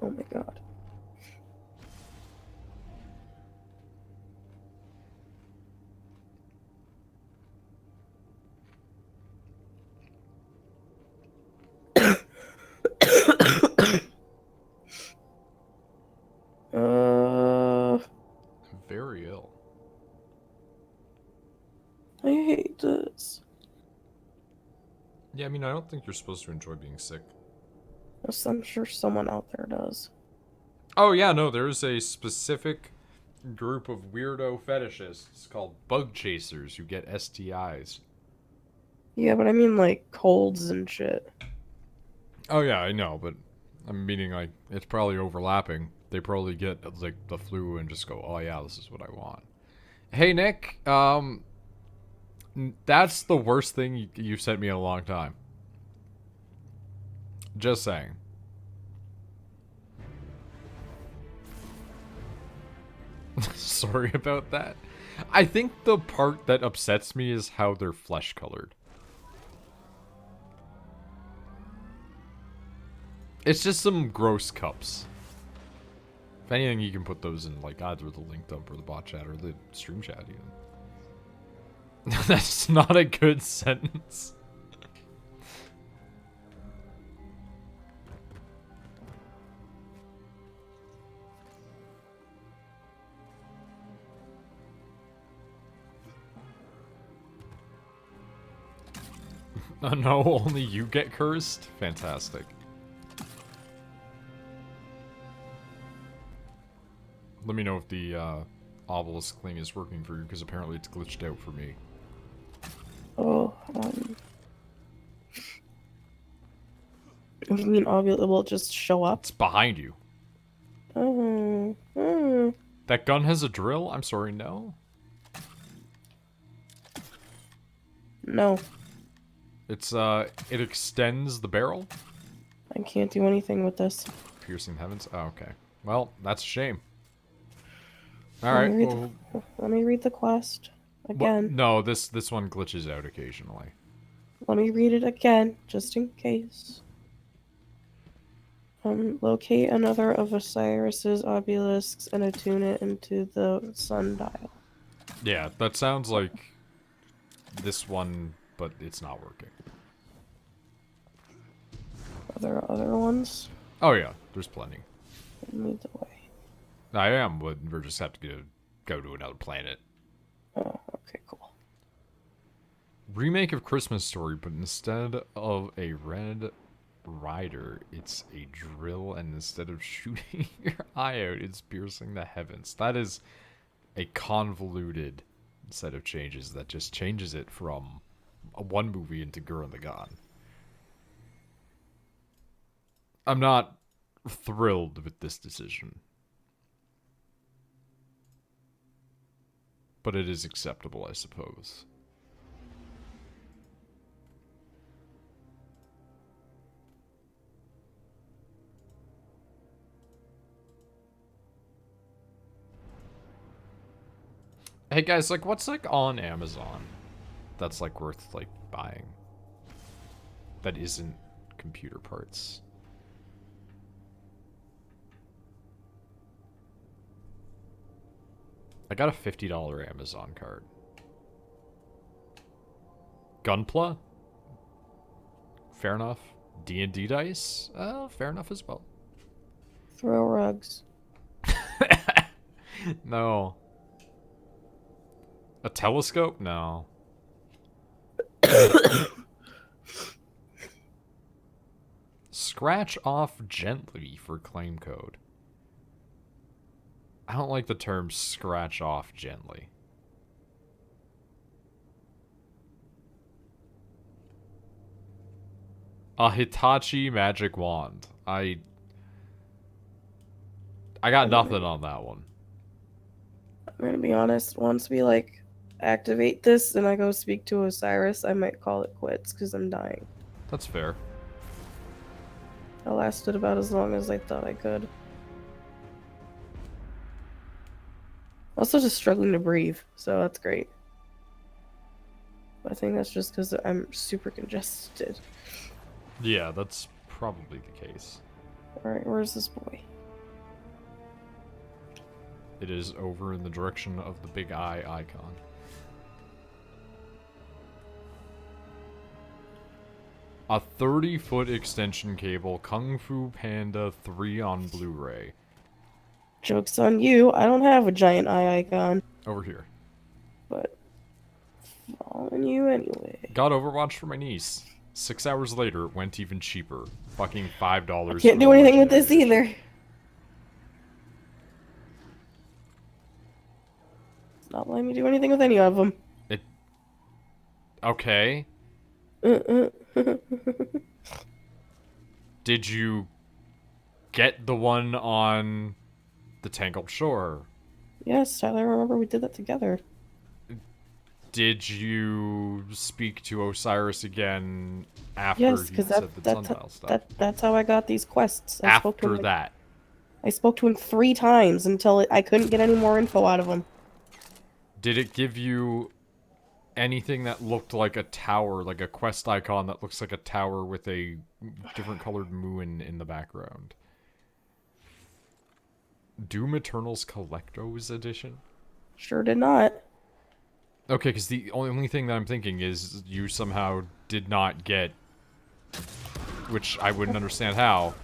Oh my god. Very ill. I hate this. Yeah, I mean, I don't think you're supposed to enjoy being sick. Yes, I'm sure someone out there does. Oh, yeah, no, there's a specific group of weirdo fetishists called bug chasers who get STIs. Yeah, but I mean like colds and shit. Oh, yeah, I know, but I'm meaning, like, it's probably overlapping. They probably get, like, the flu and just go, oh, yeah, this is what I want. Hey, Nick, that's the worst thing you've sent me in a long time. Just saying. Sorry about that. I think the part that upsets me is how they're flesh colored. It's just some gross cups. If anything, you can put those in, like, either the link dump or the bot chat or the stream chat, even. That's not a good sentence. Oh no, only you get cursed? Fantastic. Let me know if the obelisk thing is working for you, because apparently it's glitched out for me. Oh, what do you mean obvious? Will it just show up? It's behind you. Oh, That gun has a drill? I'm sorry, no? no. It's, it extends the barrel? I can't do anything with this. Piercing the heavens? Oh, okay. Well, that's a shame. Let Alright, me read well... let me read the quest again. No, this one glitches out occasionally. Let me read it again, just in case. Locate another of Osiris's obelisks and attune it into the sundial. Yeah, that sounds like this one, but it's not working. Are there other ones? Oh yeah, there's plenty. Lead the way. I am, but we're just have to go to another planet. Oh, okay, cool. Remake of Christmas Story, but instead of a red rider, it's a drill, and instead of shooting your eye out, it's piercing the heavens. That is a convoluted set of changes that just changes it from one movie into Gurren Lagann. I'm not thrilled with this decision, but it is acceptable, I suppose. Hey guys, like, what's like on Amazon that's like worth like buying that isn't computer parts? I got a $50 Amazon card. Gunpla? Fair enough. D&D dice? Fair enough as well. Throw rugs. No. A telescope? No. Scratch off gently for claim code. I don't like the term scratch off gently. A Hitachi magic wand. I got nothing on that one. I'm gonna be honest, once we like activate this and I go speak to Osiris, I might call it quits because I'm dying. That's fair. I lasted about as long as I thought I could. Also just struggling to breathe, so that's great. But I think that's just because I'm super congested. Yeah, that's probably the case. Alright, where's this boy? It is over in the direction of the big eye icon. A 30-foot extension cable, Kung Fu Panda 3 on Blu-ray. Joke's on you, I don't have a giant eye icon. Over here. But following you anyway. Got Overwatch for my niece. 6 hours later, it went even cheaper. Fucking $5. Can't do anything with this either. It's not letting me do anything with any of them. Okay. Did you get the one on the Tangled Shore? Yes, Tyler, I remember we did that together. Did you speak to Osiris again after Yes, he because said the sundial stuff? that's how I got these quests. I spoke to After him, that. I spoke to him 3 times until I couldn't get any more info out of him. Did it give you anything that looked like a tower, like a quest icon that looks like a tower with a different colored moon in the background? Doom Eternal's Collector's Edition? Sure did not. Okay, because the only thing that I'm thinking is you somehow did not get, which I wouldn't understand how,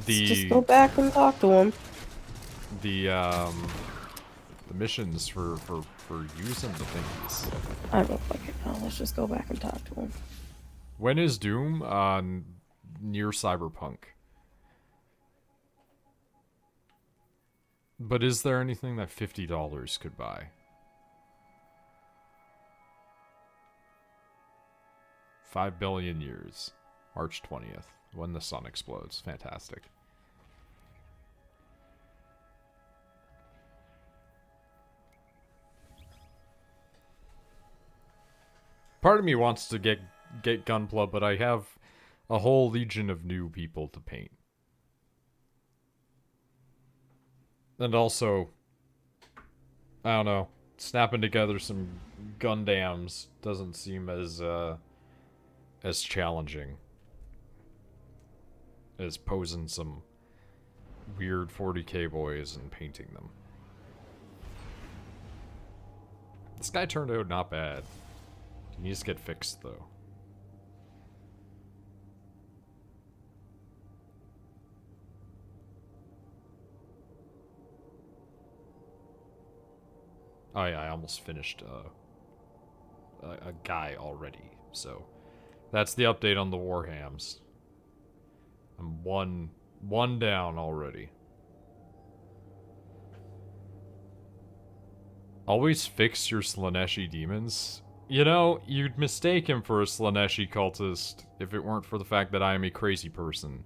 Just go back and talk to him. the missions for using the thingies. I don't fucking know. Let's just go back and talk to him. When is Doom? Near Cyberpunk. But is there anything that $50 could buy? 5 billion years. March 20th. When the sun explodes. Fantastic. Part of me wants to get Gunpla, but I have a whole legion of new people to paint. And also, I don't know, snapping together some Gundams doesn't seem as challenging as posing some weird 40k boys and painting them. This guy turned out not bad. He needs to get fixed, though. Oh yeah, I almost finished a guy already, so that's the update on the Warhams. I'm one down already. Always fix your Slaneshi demons. You know, you'd mistake him for a Slaneshi cultist if it weren't for the fact that I am a crazy person.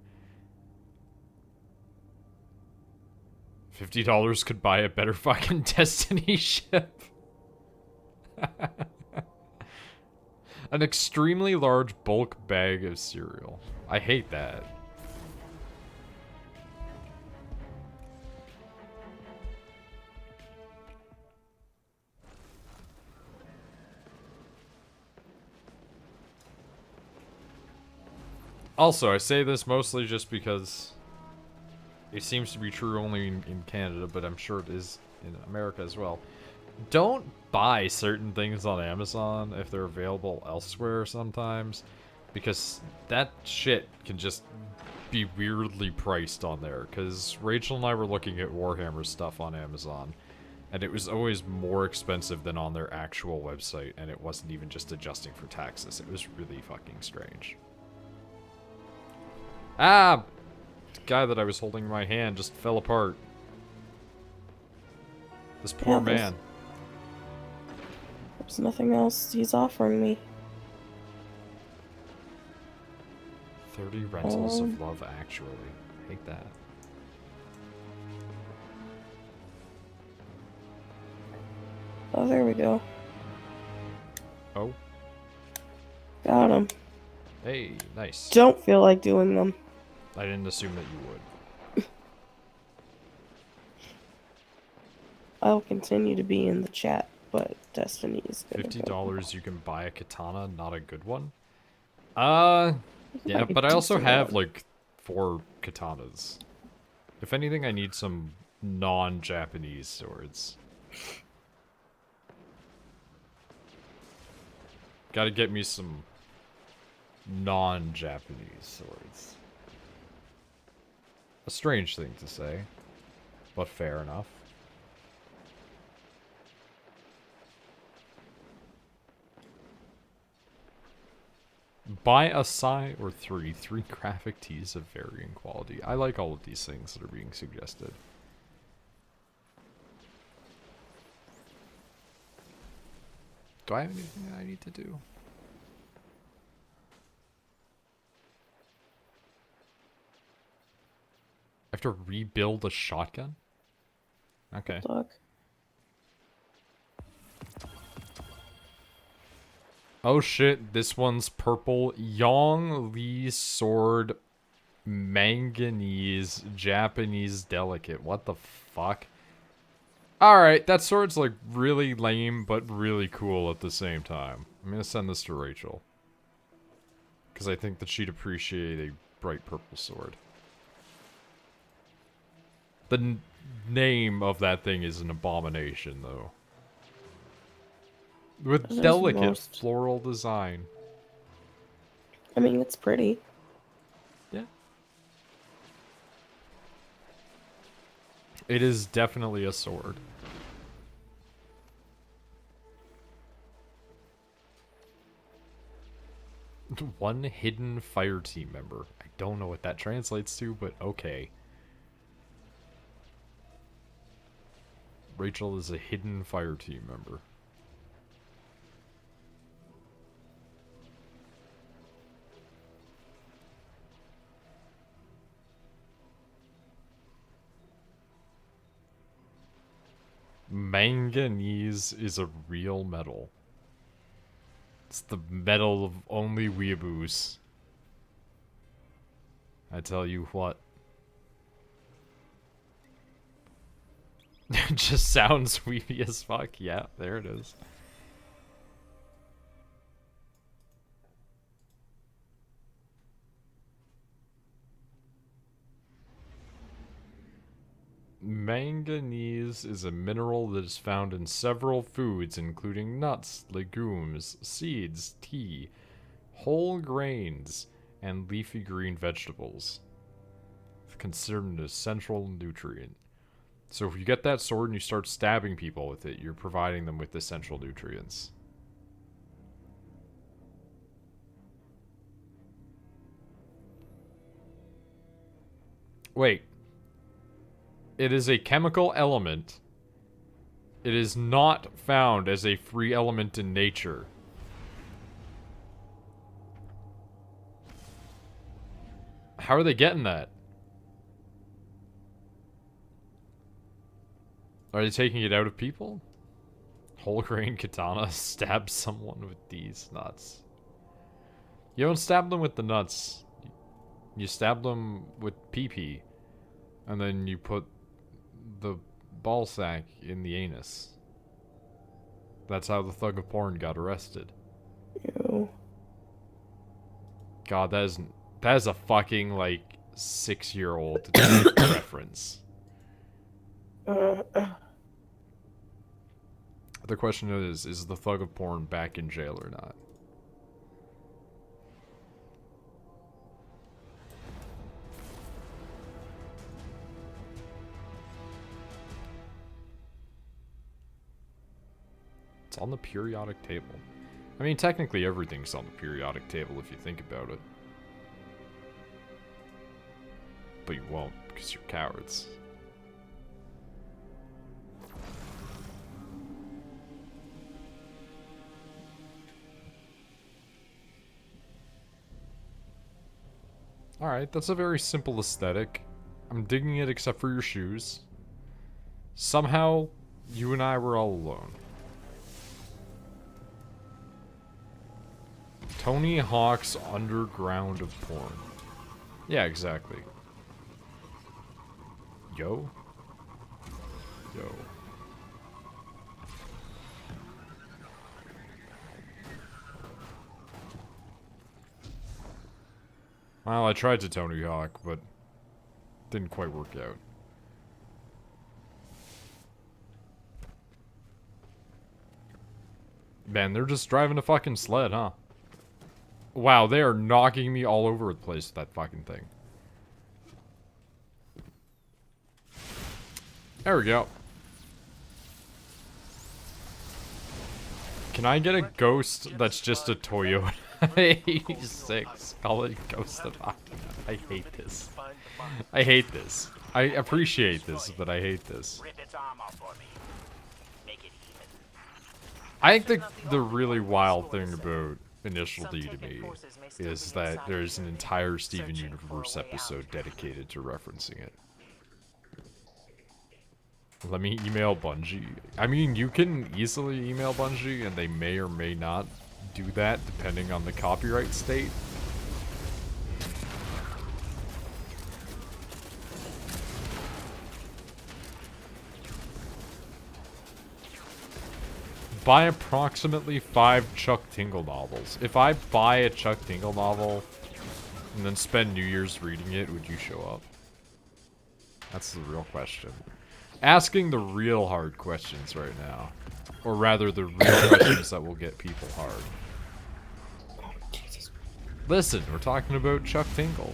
$50 could buy a better fucking Destiny ship. An extremely large bulk bag of cereal. I hate that. Also, I say this mostly just because it seems to be true only in Canada, but I'm sure it is in America as well. Don't buy certain things on Amazon if they're available elsewhere sometimes, because that shit can just be weirdly priced on there. Because Rachel and I were looking at Warhammer stuff on Amazon, and it was always more expensive than on their actual website, and it wasn't even just adjusting for taxes. It was really fucking strange. Ah! The guy that I was holding in my hand just fell apart. This poor man. There's nothing else he's offering me. 30 rentals of Love Actually. Hate that. Oh, there we go. Oh. Got him. Hey, nice. Don't feel like doing them. I didn't assume that you would. I'll continue to be in the chat, but Destiny is gonna $50 you can buy a katana, not a good one? Yeah, Like a but I also decent have, one. like, 4 katanas. If anything, I need some non-Japanese swords. Gotta get me some non-Japanese swords. A strange thing to say, but fair enough. Buy a Sai or 3 graphic tees of varying quality. I like all of these things that are being suggested. Do I have anything that I need to do? I have to rebuild a shotgun? Okay. Look. Oh shit, this one's purple. Yong Li Sword Manganese Japanese Delicate. What the fuck? Alright, that sword's like really lame, but really cool at the same time. I'm gonna send this to Rachel. Because I think that she'd appreciate a bright purple sword. The name of that thing is an abomination, though. With This is delicate most- floral design. I mean, it's pretty. Yeah. It is definitely a sword. One hidden fire team member. I don't know what that translates to, but okay. Rachel is a hidden fire team member. Manganese is a real metal. It's the metal of only weeaboos. I tell you what. It just sounds weeby as fuck. Yeah, there it is. Manganese is a mineral that is found in several foods, including nuts, legumes, seeds, tea, whole grains, and leafy green vegetables. It's considered an essential nutrient. So if you get that sword and you start stabbing people with it, you're providing them with essential nutrients. Wait. It is a chemical element. It is not found as a free element in nature. How are they getting that? Are they taking it out of people? Whole grain katana stabs someone with these nuts. You don't stab them with the nuts. You stab them with pee-pee. And then you put the ball sack in the anus. That's how the thug of porn got arrested. Ew. God, that is a fucking, like, 6-year-old reference. The question is the thug of porn back in jail or not? It's on the periodic table. I mean, technically everything's on the periodic table if you think about it. But you won't, because you're cowards. Alright, that's a very simple aesthetic. I'm digging it except for your shoes. Somehow, you and I were all alone. Tony Hawk's Underground of Porn. Yeah, exactly. Yo? Yo. Well, I tried to Tony Hawk, but didn't quite work out. Man, they're just driving a fucking sled, huh? Wow, they are knocking me all over the place with that fucking thing. There we go. Can I get a ghost that's just a Toyota 86? Call it Ghost of Aqua. I hate this. I hate this. I appreciate this, but I hate this. I think the really wild thing about Initial D to me is that there's an entire Steven Universe episode dedicated to referencing it. Let me email Bungie. I mean, you can easily email Bungie, and they may or may not do that, depending on the copyright state. Buy approximately 5 Chuck Tingle novels. If I buy a Chuck Tingle novel, and then spend New Year's reading it, would you show up? That's the real question. Asking the real hard questions right now. Or rather, the real questions that will get people hard. Listen, we're talking about Chuck Tingle.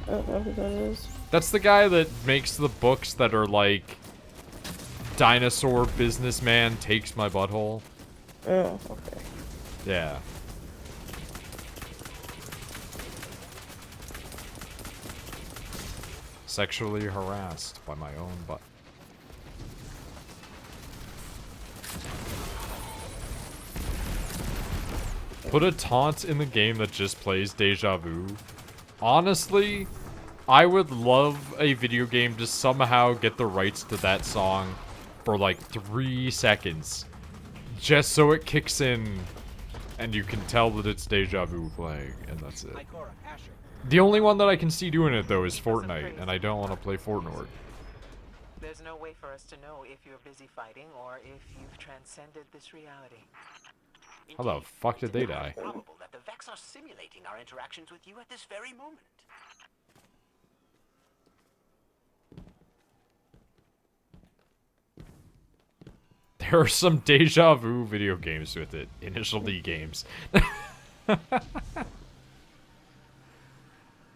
I don't know who that is. That's the guy that makes the books that are like... Dinosaur businessman takes my butthole. Oh, okay. Yeah. Sexually harassed by my own butt. Put a taunt in the game that just plays Deja Vu. Honestly, I would love a video game to somehow get the rights to that song for like 3 seconds. Just so it kicks in and you can tell that it's Deja Vu playing, and that's it. The only one that I can see doing it though is Fortnite, and I don't want to play Fortnite. There's no way for us to know if you're busy fighting or if you've transcended this reality. How the fuck did they die? It's probable that the Vex are simulating our interactions with you at this very moment. There are some Deja Vu video games with it. Initial D games.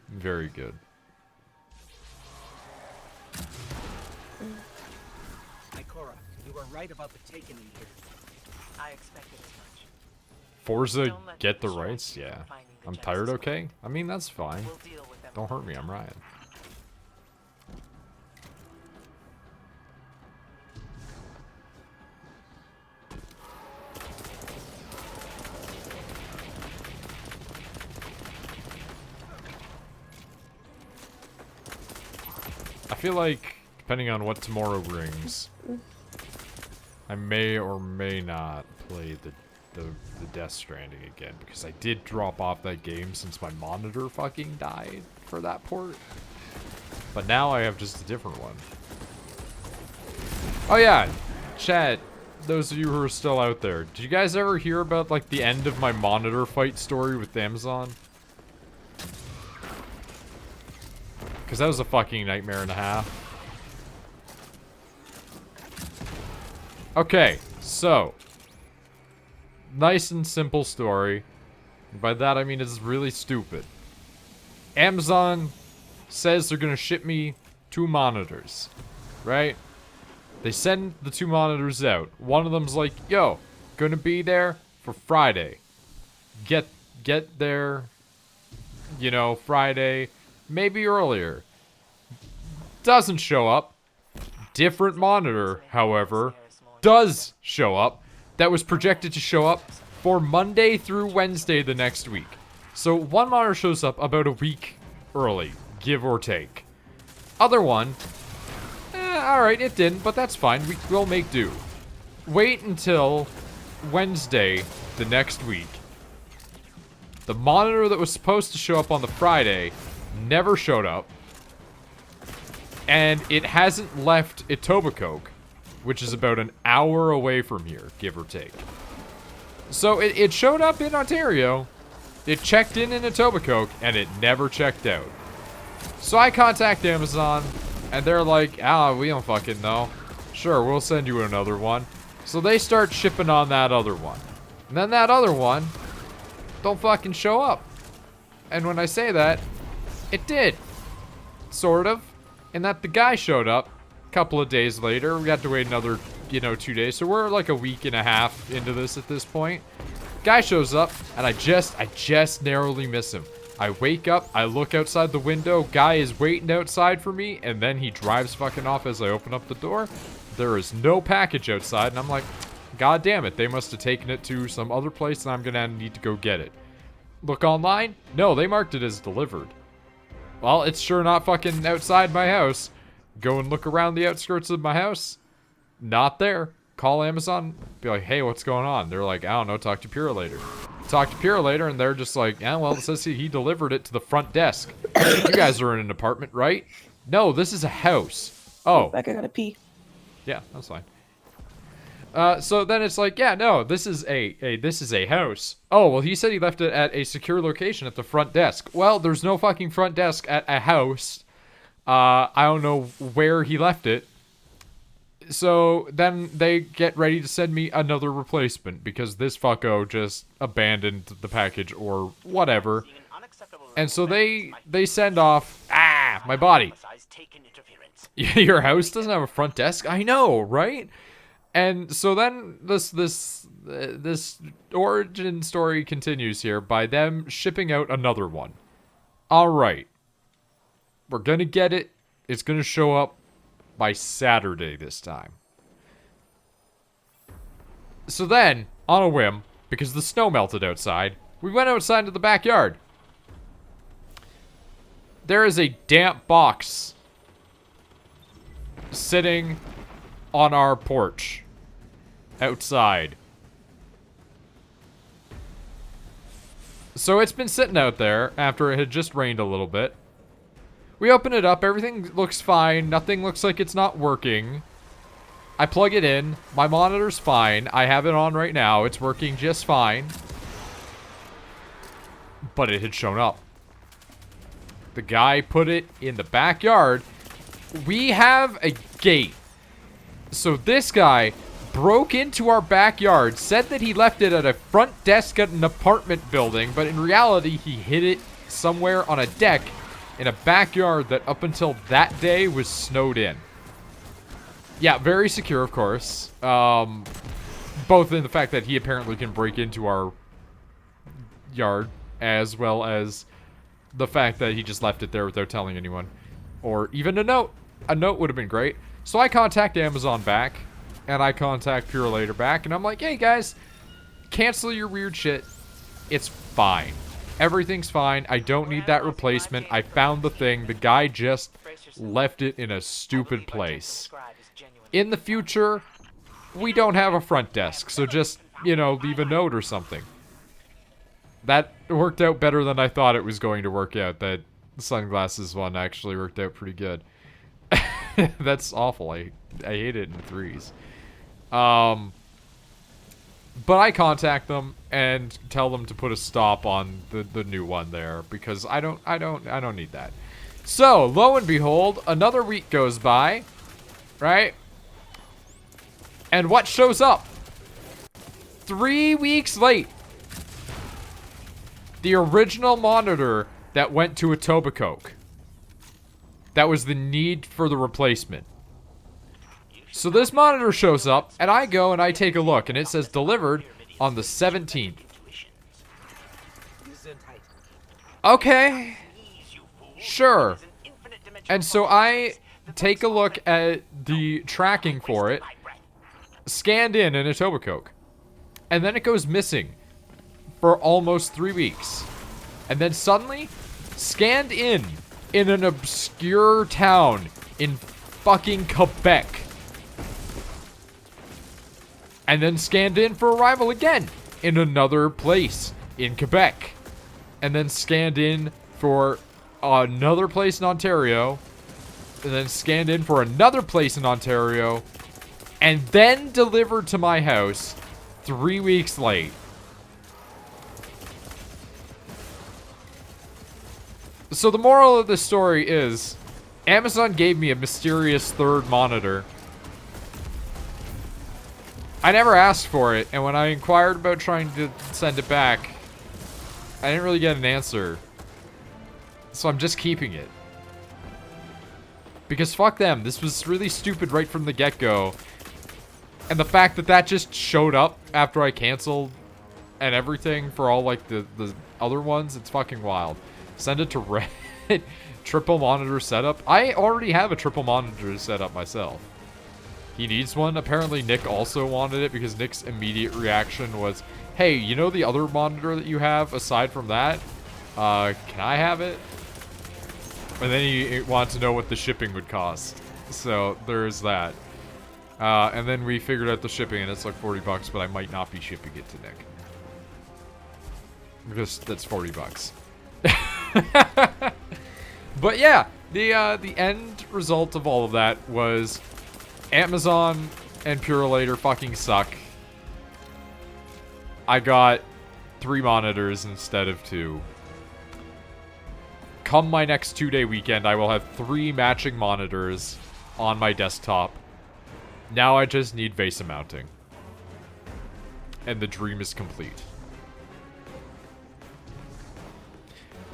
Very good. Ikora, you were right about the Taken in here. I expected as much. Forza, get the rights? Yeah. I'm tired, okay? I mean, that's fine. We'll deal with them. Don't hurt me, I'm Ryan. I feel like, depending on what tomorrow brings, I may or may not play the Death Stranding again, because I did drop off that game since my monitor fucking died for that port. But now I have just a different one. Oh yeah, chat, those of you who are still out there, did you guys ever hear about like the end of my monitor fight story with Amazon? Because that was a fucking nightmare and a half. Okay, so nice and simple story. By that I mean it's really stupid. Amazon says they're gonna ship me 2 monitors, right? They send the 2 monitors out. One of them's like, yo, gonna be there for Friday. Get there, you know, Friday, maybe earlier. Doesn't show up. Different monitor, however, does show up. That was projected to show up for Monday through Wednesday the next week. So one monitor shows up about a week early, give or take. Other one, alright, it didn't, but that's fine. We'll make do. Wait until Wednesday the next week. The monitor that was supposed to show up on the Friday never showed up. And it hasn't left Etobicoke, which is about an hour away from here, give or take. So it showed up in Ontario, it checked in Etobicoke, and it never checked out. So I contact Amazon, and they're like, we don't fucking know. Sure, we'll send you another one. So they start shipping on that other one. And then that other one don't fucking show up. And when I say that, it did. Sort of. And that the guy showed up a couple of days later. We had to wait another, 2 days. So we're like a week and a half into this at this point. Guy shows up, and I just narrowly miss him. I wake up, I look outside the window, guy is waiting outside for me, and then he drives fucking off as I open up the door. There is no package outside, and I'm like, God damn it, they must have taken it to some other place, and I'm gonna need to go get it. Look online? No, they marked it as delivered. Well, it's sure not fucking outside my house. Go and look around the outskirts of my house. Not there. Call Amazon. Be like, hey, what's going on? They're like, I don't know, talk to Pure later. Talk to Pure later, and they're just like, yeah, well, it says he delivered it to the front desk. You guys are in an apartment, right? No, this is a house. Oh. Back, I gotta pee. Yeah, that's fine. So then it's like, yeah, no, this is a house. Oh, well, he said he left it at a secure location at the front desk. Well, there's no fucking front desk at a house. I don't know where he left it. So then they get ready to send me another replacement because this fucko just abandoned the package or whatever. And so they send off, my body. Your house doesn't have a front desk? I know, right? And so then this origin story continues here by them shipping out another one. All right. We're going to get it. It's going to show up by Saturday this time. So then, on a whim, because the snow melted outside, we went outside to the backyard. There is a damp box sitting on our porch outside. So it's been sitting out there after it had just rained a little bit. We open it up, everything looks fine, nothing looks like it's not working. I plug it in, my monitor's fine, I have it on right now, it's working just fine. But it had shown up. The guy put it in the backyard. We have a gate. So this guy broke into our backyard, said that he left it at a front desk at an apartment building, but in reality he hid it somewhere on a deck in a backyard that up until that day was snowed in. Yeah, very secure, of course. Both in the fact that he apparently can break into our yard, as well as the fact that he just left it there without telling anyone. Or even a note. A note would have been great. So I contact Amazon back, and I contact Pure later back, and I'm like, hey guys, cancel your weird shit. It's fine. Everything's fine. I don't need that replacement. I found the thing. The guy just left it in a stupid place. In the future, we don't have a front desk, so just, leave a note or something. That worked out better than I thought it was going to work out. That sunglasses one actually worked out pretty good. That's awful. I hate it in threes. But I contact them and tell them to put a stop on the new one there because I don't need that. So, lo and behold, another week goes by, right? And what shows up? 3 weeks late. The original monitor that went to Etobicoke. That was the need for the replacement. So this monitor shows up, and I go and I take a look, and it says delivered on the 17th. Okay. Sure. And so I take a look at the tracking for it, scanned in Etobicoke, and then it goes missing for almost 3 weeks. And then suddenly, scanned in an obscure town in fucking Quebec. And then scanned in for arrival again in another place in Quebec. And then scanned in for another place in Ontario. And then scanned in for another place in Ontario. And then delivered to my house 3 weeks late. So the moral of this story is, Amazon gave me a mysterious third monitor. I never asked for it, and when I inquired about trying to send it back, I didn't really get an answer. So I'm just keeping it. Because fuck them, this was really stupid right from the get-go. And the fact that that just showed up after I canceled and everything for all, like, the other ones, it's fucking wild. Send it to Red. Triple monitor setup. I already have a triple monitor setup myself. He needs one. Apparently Nick also wanted it because Nick's immediate reaction was, hey, you know the other monitor that you have aside from that? Can I have it? And then he wanted to know what the shipping would cost. So there's that. And then we figured out the shipping and it's like 40 bucks, but I might not be shipping it to Nick. Because that's 40 bucks. But yeah, the end result of all of that was Amazon and Purelator fucking suck. I got 3 monitors instead of 2. Come my next 2-day weekend, I will have 3 matching monitors on my desktop. Now I just need VESA mounting. And the dream is complete.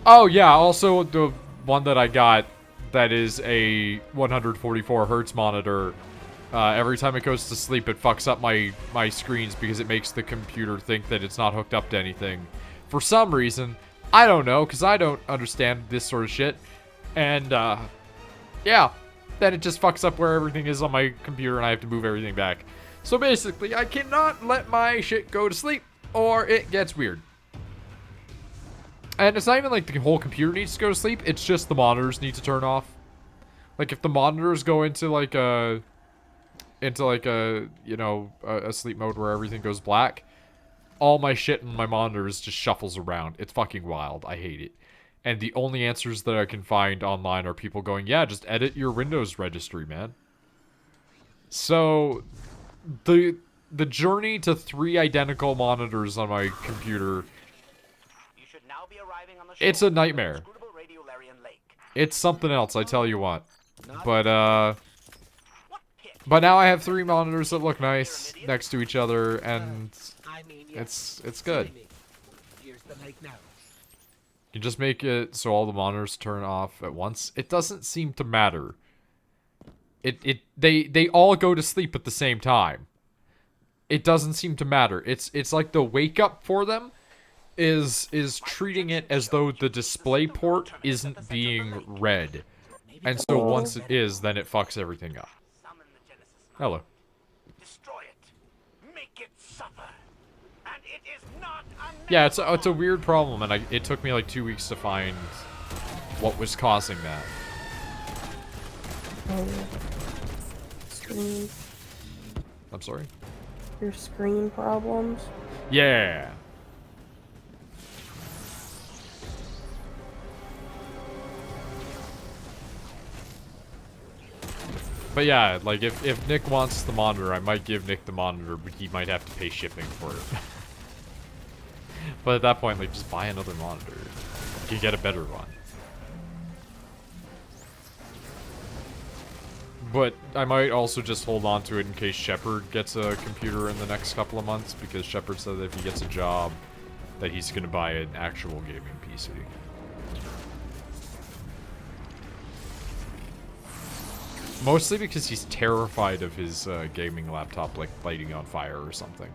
Oh yeah, also the one that I got that is a 144 hertz monitor. Every time it goes to sleep, it fucks up my screens because it makes the computer think that it's not hooked up to anything. For some reason, I don't know, because I don't understand this sort of shit. And, yeah, then it just fucks up where everything is on my computer and I have to move everything back. So basically, I cannot let my shit go to sleep or it gets weird. And it's not even like the whole computer needs to go to sleep, it's just the monitors need to turn off. Like, if the monitors go into, like, a, you know, a sleep mode where everything goes black, all my shit in my monitors just shuffles around. It's fucking wild. I hate it. And the only answers that I can find online are people going, yeah, just edit your Windows registry, man. So, the journey to 3 identical monitors on my computer, it's a nightmare. It's something else, I tell you what. But now I have 3 monitors that look nice next to each other, and it's good. You just make it so all the monitors turn off at once. It doesn't seem to matter. They all go to sleep at the same time. It doesn't seem to matter. It's like the wake up for them is treating it as though the display port isn't being read. And so once it is, then it fucks everything up. Hello. Destroy it. Make it suffer. And it is not Yeah, it's a weird problem, and it took me like 2 weeks to find what was causing that. Screen. I'm sorry? Your screen problems? Yeah. But yeah, like, if Nick wants the monitor, I might give Nick the monitor, but he might have to pay shipping for it. But at that point, like, just buy another monitor. You can get a better one. But I might also just hold on to it in case Shepard gets a computer in the next couple of months, because Shepard said that if he gets a job, that he's going to buy an actual gaming PC. Mostly because he's terrified of his gaming laptop, like, lighting on fire or something.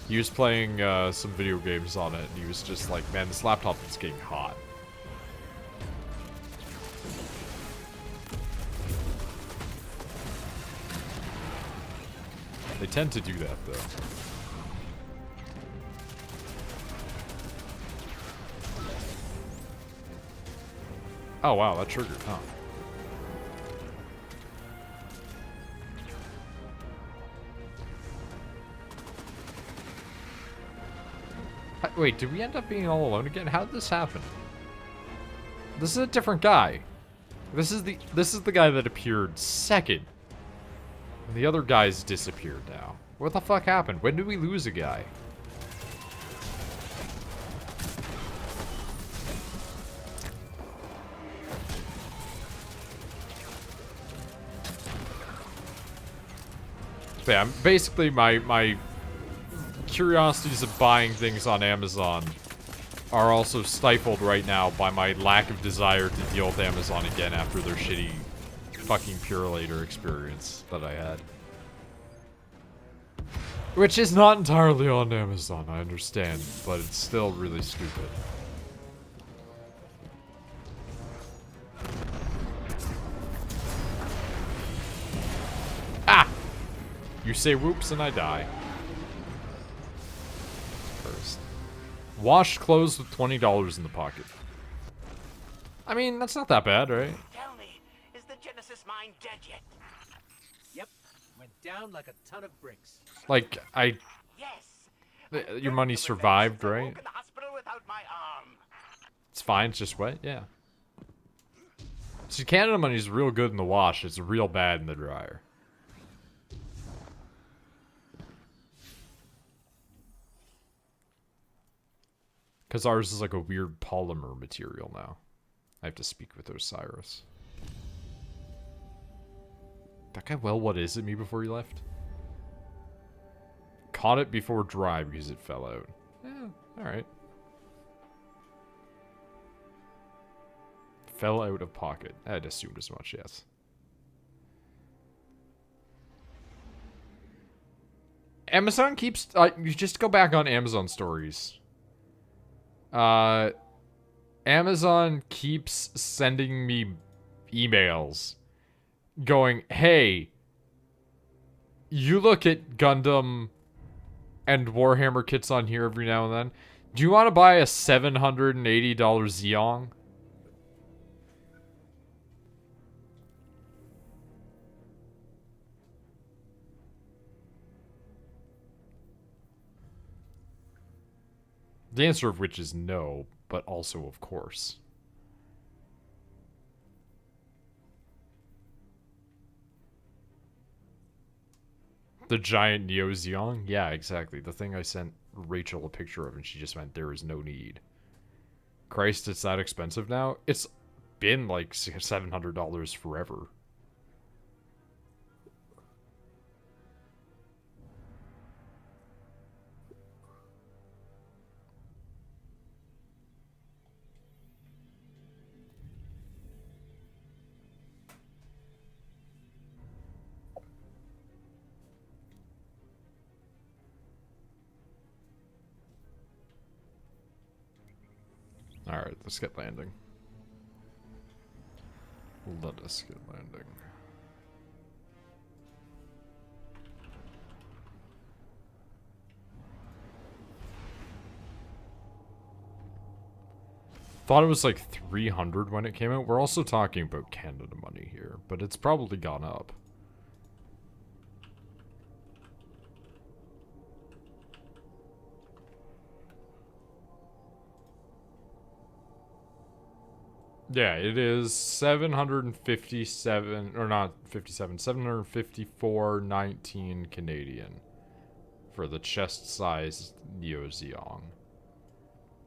He was playing some video games on it, and he was just like, man, this laptop is getting hot. They tend to do that, though. Oh, wow, that triggered, huh? Wait, did we end up being all alone again? How did this happen? This is a different guy. This is the guy that appeared second. And the other guy's disappeared now. What the fuck happened? When did we lose a guy? Yeah, basically my curiosities of buying things on Amazon are also stifled right now by my lack of desire to deal with Amazon again after their shitty fucking Purelator experience that I had. Which is not entirely on Amazon, I understand, but it's still really stupid. Ah! You say whoops and I die. First. Washed clothes with $20 in the pocket. I mean, that's not that bad, right? Tell me, is the Genesis mine dead yet? Yep. Went down like a ton of bricks. Like, Yes. your money survived, I right? woke in the hospital without my arm. It's fine, it's just wet, yeah. See, Canada money's real good in the wash, it's real bad in the dryer. Because ours is like a weird polymer material now. I have to speak with Osiris. That guy, well, what is it me before he left? Caught it before dry because it fell out. Yeah, alright. Fell out of pocket. I'd assumed as much, yes. Amazon keeps... you just go back on Amazon stories. Amazon keeps sending me emails going, hey, you look at Gundam and Warhammer kits on here every now and then. Do you want to buy a $780 Xeon? The answer of which is no, but also of course. The giant Neo Xeon? Yeah, exactly. The thing I sent Rachel a picture of and she just went, there is no need. Christ, it's that expensive now? It's been like $700 forever. Alright, let's get landing. Let us get landing. Thought it was like 300 when it came out. We're also talking about Canada money here, but it's probably gone up. Yeah, it is 757, or not 57, 754.19 Canadian for the chest-sized Neo Xeon.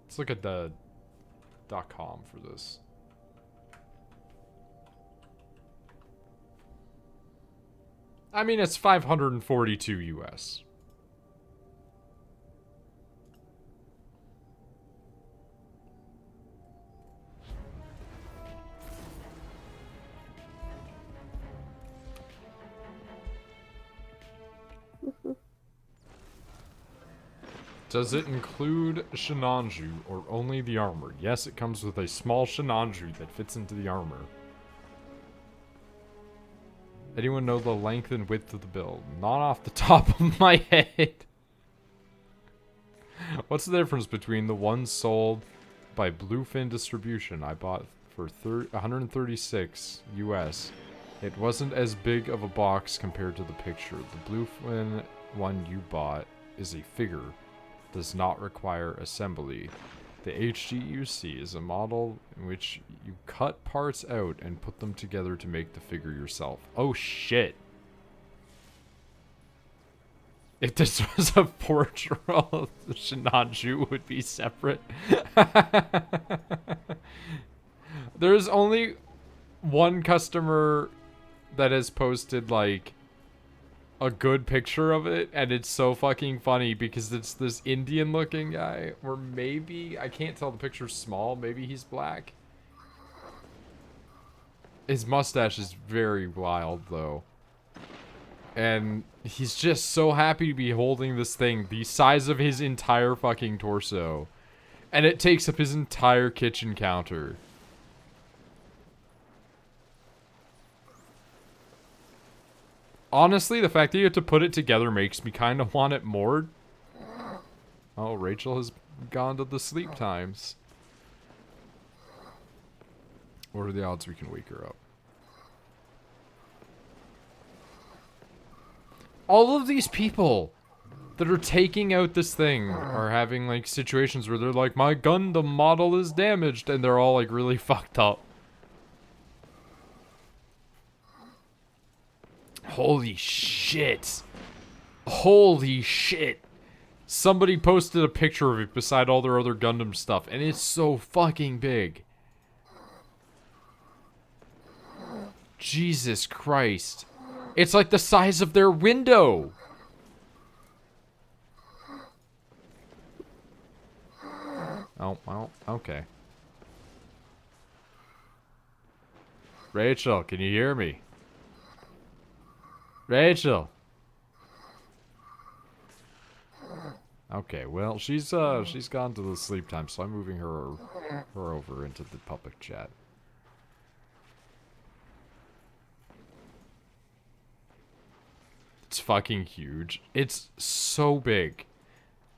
Let's look at the .com for this. I mean, it's 542 US. Does it include Shinanju or only the armor? Yes, it comes with a small Shinanju that fits into the armor. Anyone know the length and width of the build? Not off the top of my head. What's the difference between the one sold by Bluefin Distribution I bought for 136 US? It wasn't as big of a box compared to the picture. The Bluefin one you bought is a figure. Does not require assembly. The HD you see is a model in which you cut parts out and put them together to make the figure yourself. Oh shit. If this was a portrait, the Shinanju would be separate. There's only one customer that has posted, like, a good picture of it, and it's so fucking funny because it's this Indian looking guy, or maybe, I can't tell, the picture's small, maybe he's black. His mustache is very wild though. And he's just so happy to be holding this thing the size of his entire fucking torso. And it takes up his entire kitchen counter. Honestly, the fact that you have to put it together makes me kind of want it more. Oh, Rachel has gone to the sleep times. What are the odds we can wake her up? All of these people that are taking out this thing are having, like, situations where they're like, my Gundam model is damaged, and they're all, like, really fucked up. Holy shit. Holy shit. Somebody posted a picture of it beside all their other Gundam stuff, and it's so fucking big. Jesus Christ. It's like the size of their window. Oh, well, okay. Rachel, can you hear me? Rachel. Okay, well, she's gone to the sleep time, so I'm moving her over into the public chat. It's fucking huge. It's so big.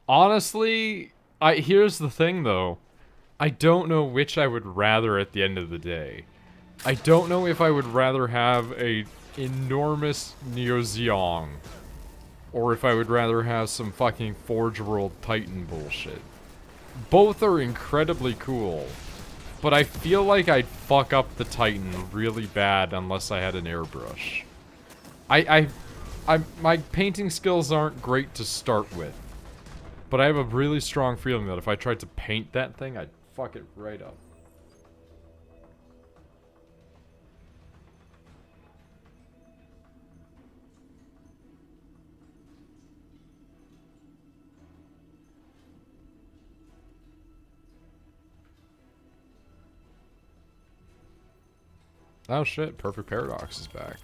Honestly, here's the thing though. I don't know which I would rather at the end of the day. I don't know if I would rather have a enormous Neo Zeong, or if I would rather have some fucking Forge World Titan bullshit. Both are incredibly cool, but I feel like I'd fuck up the Titan really bad unless I had an airbrush. My painting skills aren't great to start with, but I have a really strong feeling that if I tried to paint that thing, I'd fuck it right up. Oh shit, Perfect Paradox is back.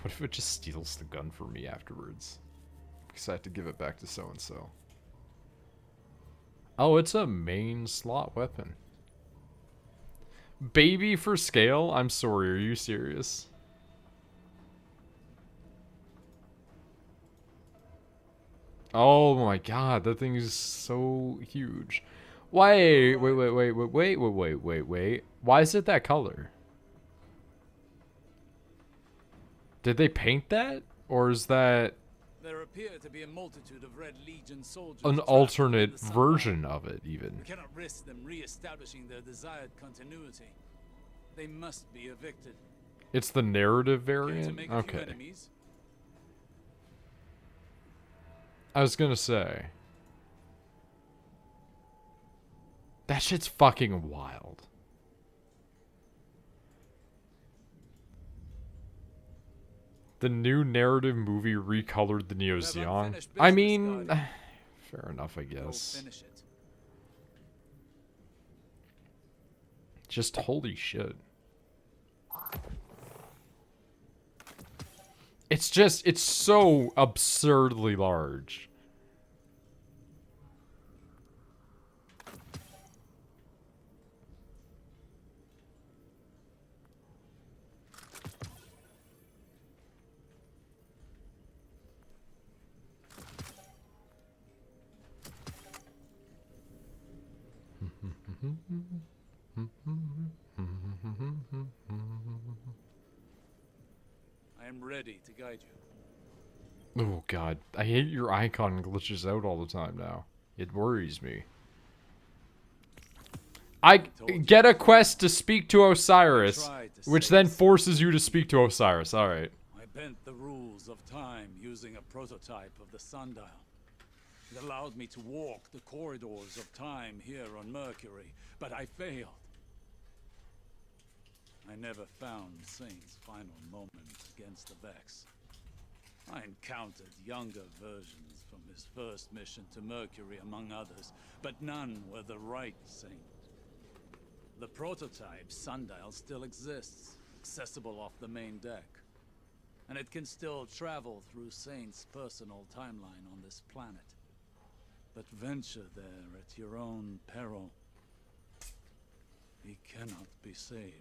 What if it just steals the gun from me afterwards? Because I have to give it back to so-and-so. Oh, it's a main slot weapon. Baby for scale? I'm sorry, are you serious? Oh my god, that thing is so huge. Wait. Why is it that color? Did they paint that? Or is that There appear to be a multitude of Red Legion soldiers an trapped alternate within the version of it, even? We cannot risk them re-establishing their desired continuity. They must be evicted. It's the narrative Care to variant? make a few Okay. enemies? I was gonna say. That shit's fucking wild. The new narrative movie recolored the Neo have Zeon. unfinished I business, mean, Guardian. fair enough, I Go guess. finish it. Just holy shit. It's just, it's so absurdly large. I am ready to guide you. Oh god, I hate your icon glitches out all the time now. It worries me. I get a quest to speak to Osiris, which then forces you to speak to Osiris. Alright. I bent the rules of time using a prototype of the sundial. It allowed me to walk the corridors of time here on Mercury, but I failed. I never found Saint's final moment against the Vex. I encountered younger versions from his first mission to Mercury, among others, but none were the right Saint. The prototype sundial still exists, accessible off the main deck. And it can still travel through Saint's personal timeline on this planet. But venture there at your own peril. He cannot be saved.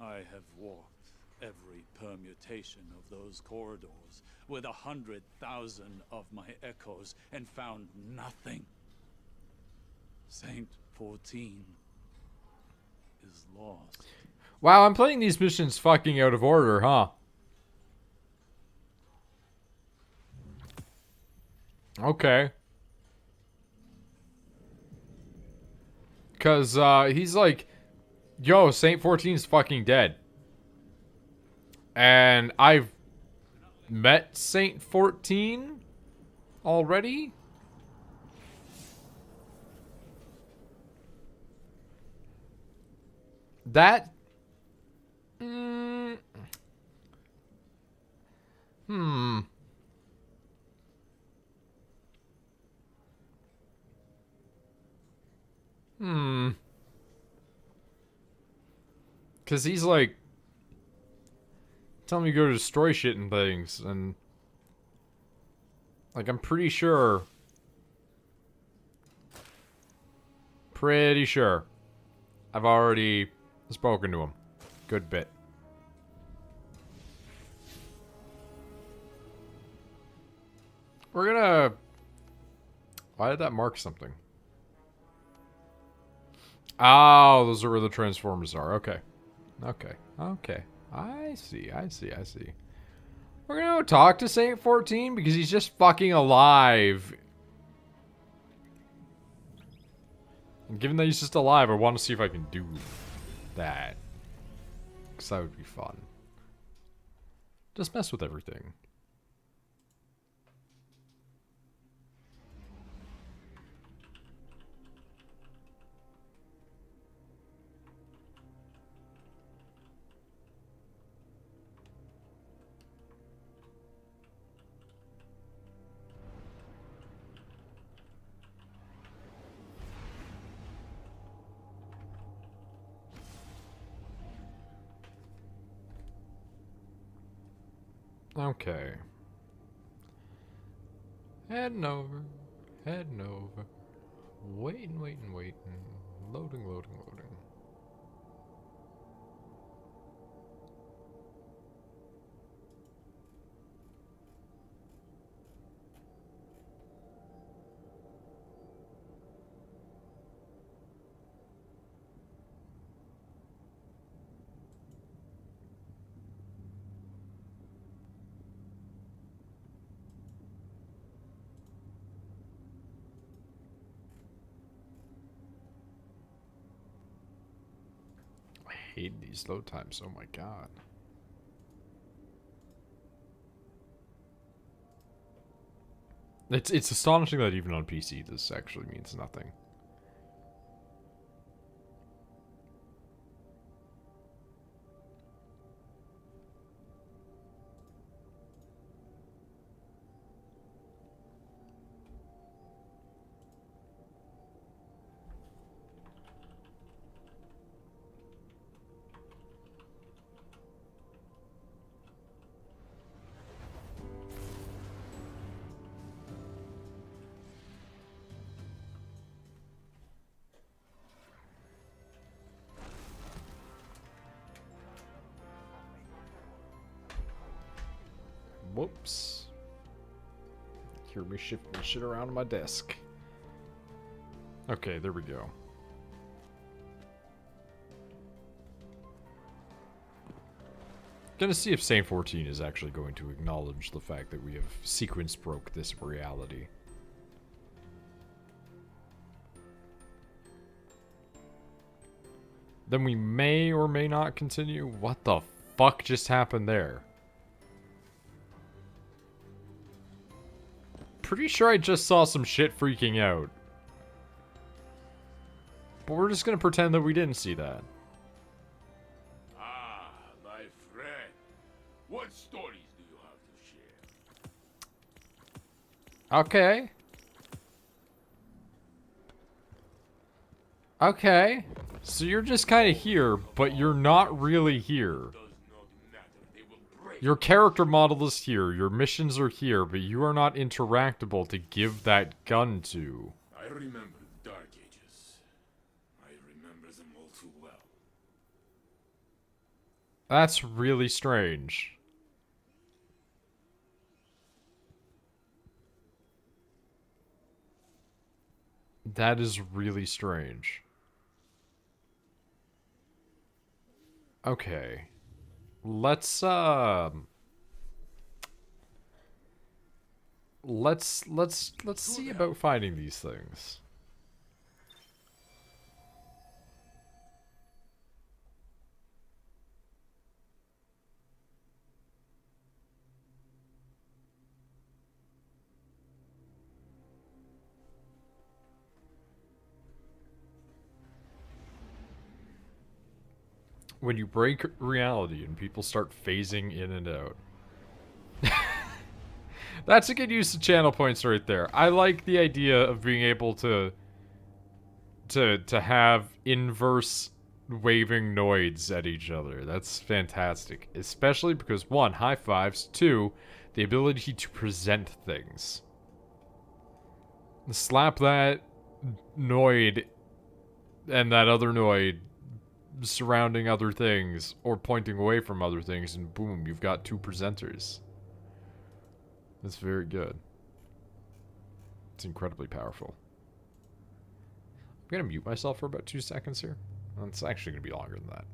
I have walked every permutation of those corridors with 100,000 of my echoes and found nothing. Saint 14 is lost. Wow, I'm playing these missions fucking out of order, huh? Okay. Cause, he's like, yo, Saint 14's fucking dead. And I've met Saint 14 already? That... Because he's like... telling me to go destroy shit and things, and... like, I'm pretty sure... Pretty sure. I've already spoken to him. Good bit. We're gonna... Why did that mark something? Oh, those are where the Transformers are. Okay. Okay. Okay. I see. I see. I see. We're gonna go talk to Saint 14 because he's just fucking alive. And given that he's just alive, I want to see if I can do that. Because that would be fun. Just mess with everything. Okay. Heading over. Heading over. Waiting, waiting, waiting. Loading, loading, loading. I hate these load times, oh my god. It's astonishing that even on PC this actually means nothing. Whoops. Hear me shifting shit around on my desk. Okay, there we go. Gonna see if Saint 14 is actually going to acknowledge the fact that we have sequence broke this reality. Then we may or may not continue. What the fuck just happened there? Pretty sure I just saw some shit freaking out. But we're just gonna pretend that we didn't see that. Ah, my friend. What stories do you have to share? Okay. Okay. So you're just kind of here, but you're not really here. Does not matter. They will break. Your character model is here, your missions are here, but you are not interactable to give that gun to. I remember the Dark Ages. I remember them all too well. That's really strange. That is really strange. Okay. Let's see about finding these things. When you break reality and people start phasing in and out. That's a good use of channel points right there. I like the idea of being able to have inverse waving noids at each other. That's fantastic. Especially because, one, high fives, two, the ability to present things. Slap that Noid and that other Noid surrounding other things or pointing away from other things, and boom, you've got two presenters. That's very good. It's incredibly powerful. I'm gonna mute myself for about 2 seconds here. Well, it's actually gonna be longer than that.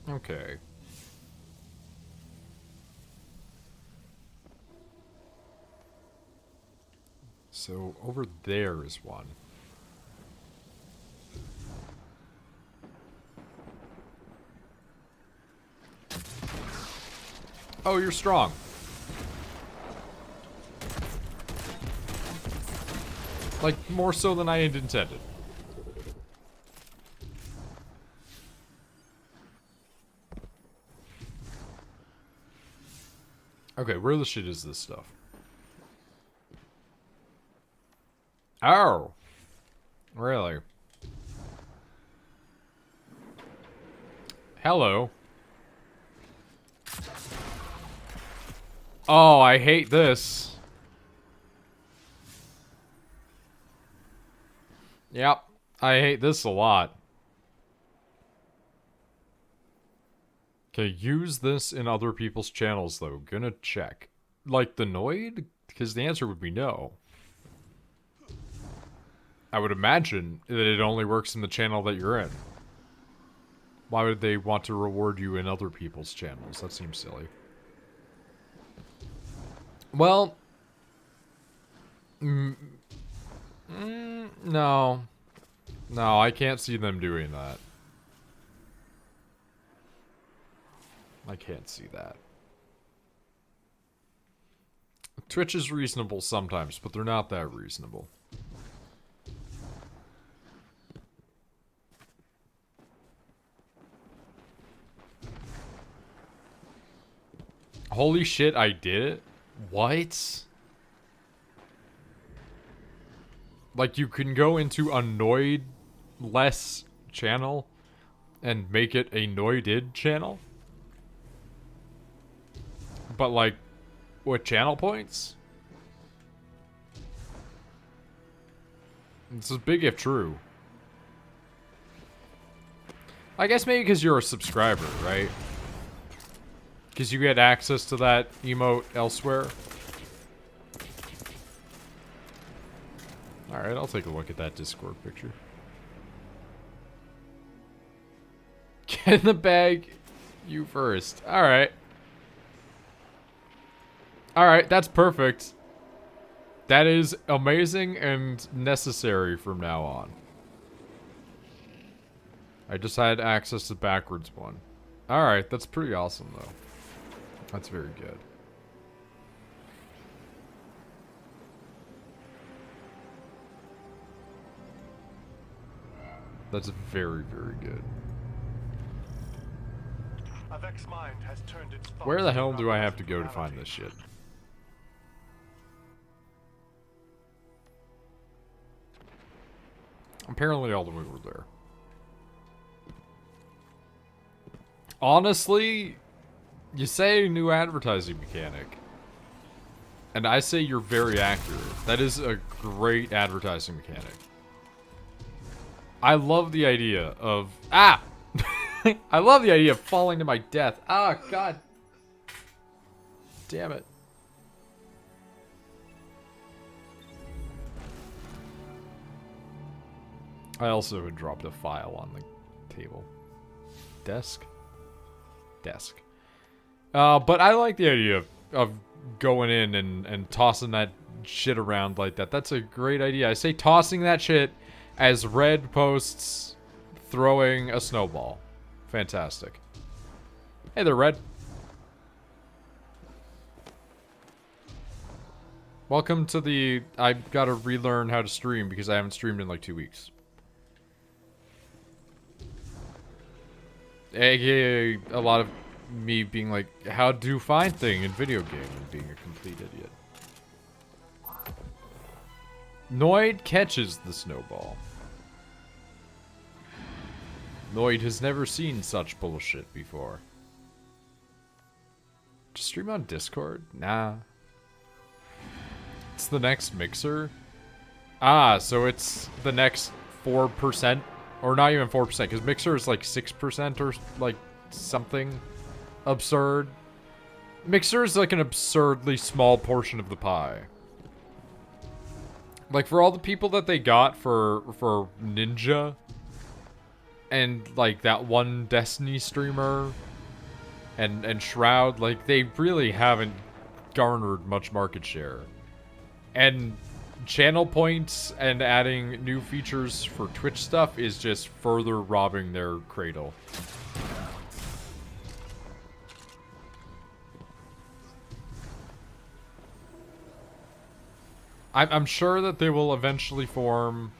Okay. So, over there is one. Oh, you're strong. Like, more so than I had intended. Okay, where the shit is this stuff? Oh! Really? Hello. Oh, I hate this. Yep, I hate this a lot. Okay, use this in other people's channels, though. Gonna check. Like the Noid? Because the answer would be no. I would imagine that it only works in the channel that you're in. Why would they want to reward you in other people's channels? That seems silly. Well... no. No, I can't see them doing that. I can't see that. Twitch is reasonable sometimes, but they're not that reasonable. Holy shit, I did it? What? Like, you can go into a Noid-less channel and make it a Noided channel? But, like, with channel points? This is big if true. I guess maybe because you're a subscriber, right? Because you get access to that emote elsewhere. Alright, I'll take a look at that Discord picture. Get in the bag, you first. Alright. Alright, that's perfect. That is amazing and necessary from now on. I just had access to backwards one. Alright, that's pretty awesome though. That's very good. That's very, very good. A Vex mind has turned its thoughts Where the hell do I around have to go to reality. find this shit? Apparently all the way over there. Honestly, you say new advertising mechanic. And I say you're very accurate. That is a great advertising mechanic. I love the idea of... Ah! I love the idea of falling to my death. Ah, God. Damn it. I also had dropped a file on the table. Desk? Desk. But I like the idea of going in and tossing that shit around like that. That's a great idea. I say tossing that shit as red posts throwing a snowball. Fantastic. Hey there, Red. Welcome to the... I've got to relearn how to stream because I haven't streamed in like 2 weeks. AKA a lot of me being like, how do find thing in video game and being a complete idiot. Noid catches the snowball. Noid has never seen such bullshit before. Just stream on Discord? Nah. It's the next Mixer? Ah, so it's the next 4%. Or not even 4%, because Mixer is like 6% or like something absurd. Mixer is like an absurdly small portion of the pie. Like for all the people that they got for Ninja and like that one Destiny streamer and Shroud, like they really haven't garnered much market share. And channel points and adding new features for Twitch stuff is just further robbing their cradle. I'm sure that they will eventually form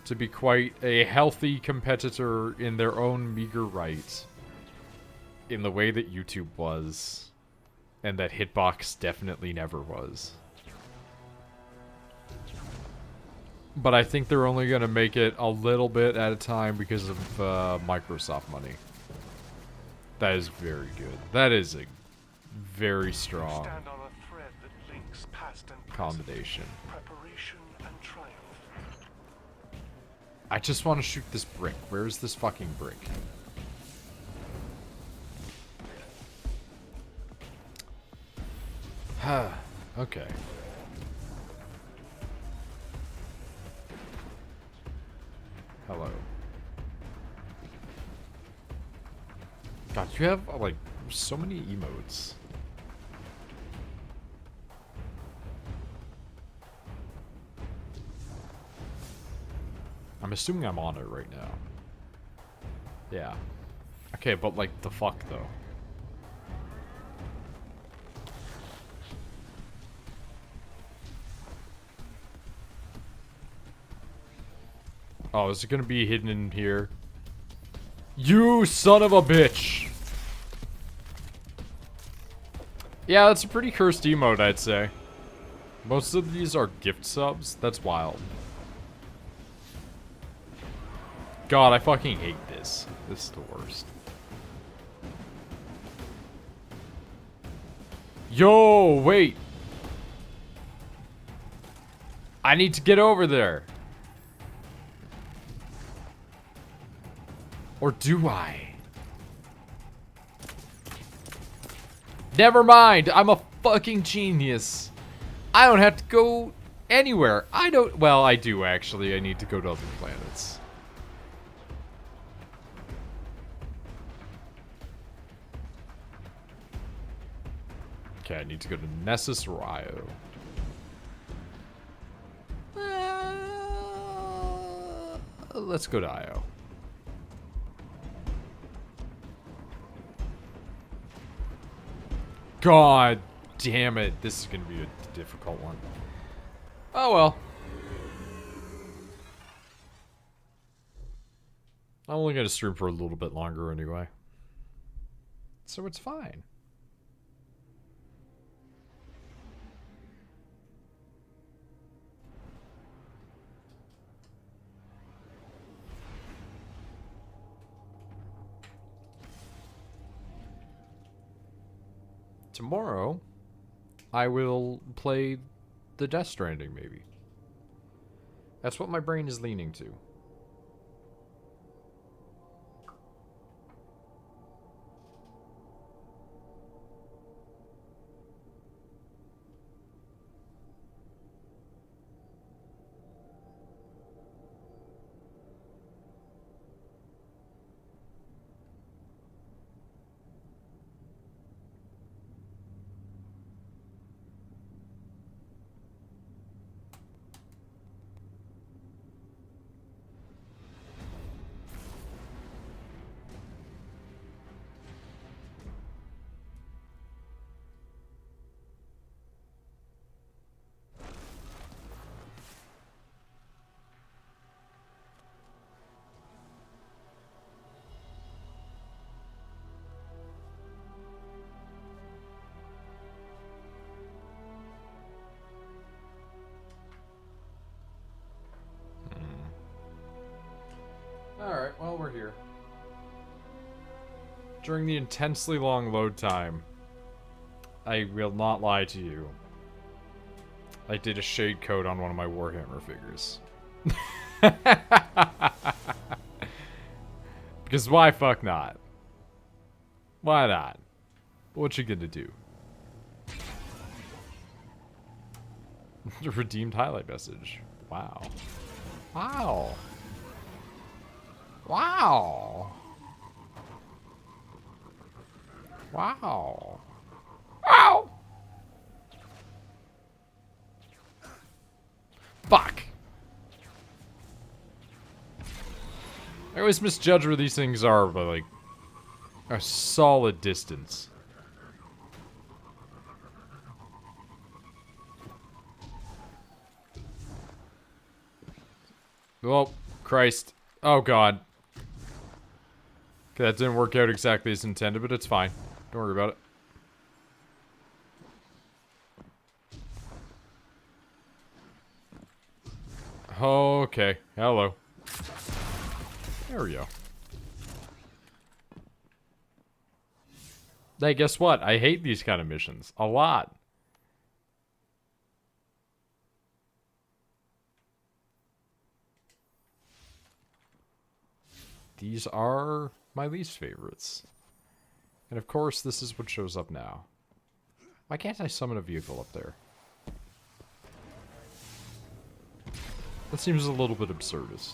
to be quite a healthy competitor in their own meager right. In the way that YouTube was. And that Hitbox definitely never was. But I think they're only going to make it a little bit at a time because of Microsoft money. That is very good. That is a very strong Stand on a thread that links past and present, combination. preparation and triumph. I just want to shoot this brick. Where is this fucking brick? Okay. Hello. God, you have, like, so many emotes. I'm assuming I'm on it right now. Yeah. Okay, but, like, the fuck, though? Oh, is it gonna be hidden in here? You son of a bitch! Yeah, that's a pretty cursed emote, I'd say. Most of these are gift subs. That's wild. God, I fucking hate this. This is the worst. Yo, wait. I need to get over there. Or do I? Never mind. I'm a fucking genius. I don't have to go anywhere. I don't. Well, I do actually. I need to go to other planets. Okay, I need to go to Nessus or Io. Let's go to Io. God damn it. This is going to be a difficult one. Oh well. I'm only going to stream for a little bit longer anyway. So it's fine. Tomorrow, I will play the Death Stranding, maybe. That's what my brain is leaning to. Alright, well, we're here. During the intensely long load time, I will not lie to you, I did a shade coat on one of my Warhammer figures. Because why fuck not? Why not? What you gonna do? Redeemed highlight message. Wow. Wow. Wow. Wow. Ow! Fuck. I always misjudge where these things are by like a solid distance. Oh, Christ. Oh, God. Okay, that didn't work out exactly as intended, but it's fine. Don't worry about it. Okay. Hello. There we go. Hey, guess what? I hate these kind of missions. A lot. These are my least favorites. And of course, this is what shows up now. Why can't I summon a vehicle up there? That seems a little bit absurdist.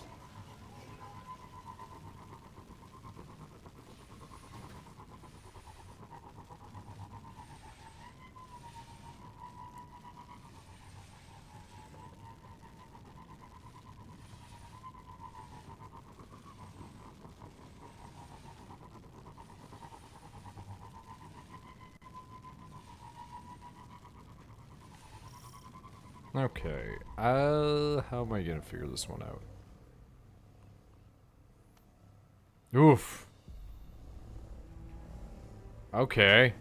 Okay, how am I gonna figure this one out? Oof. Okay.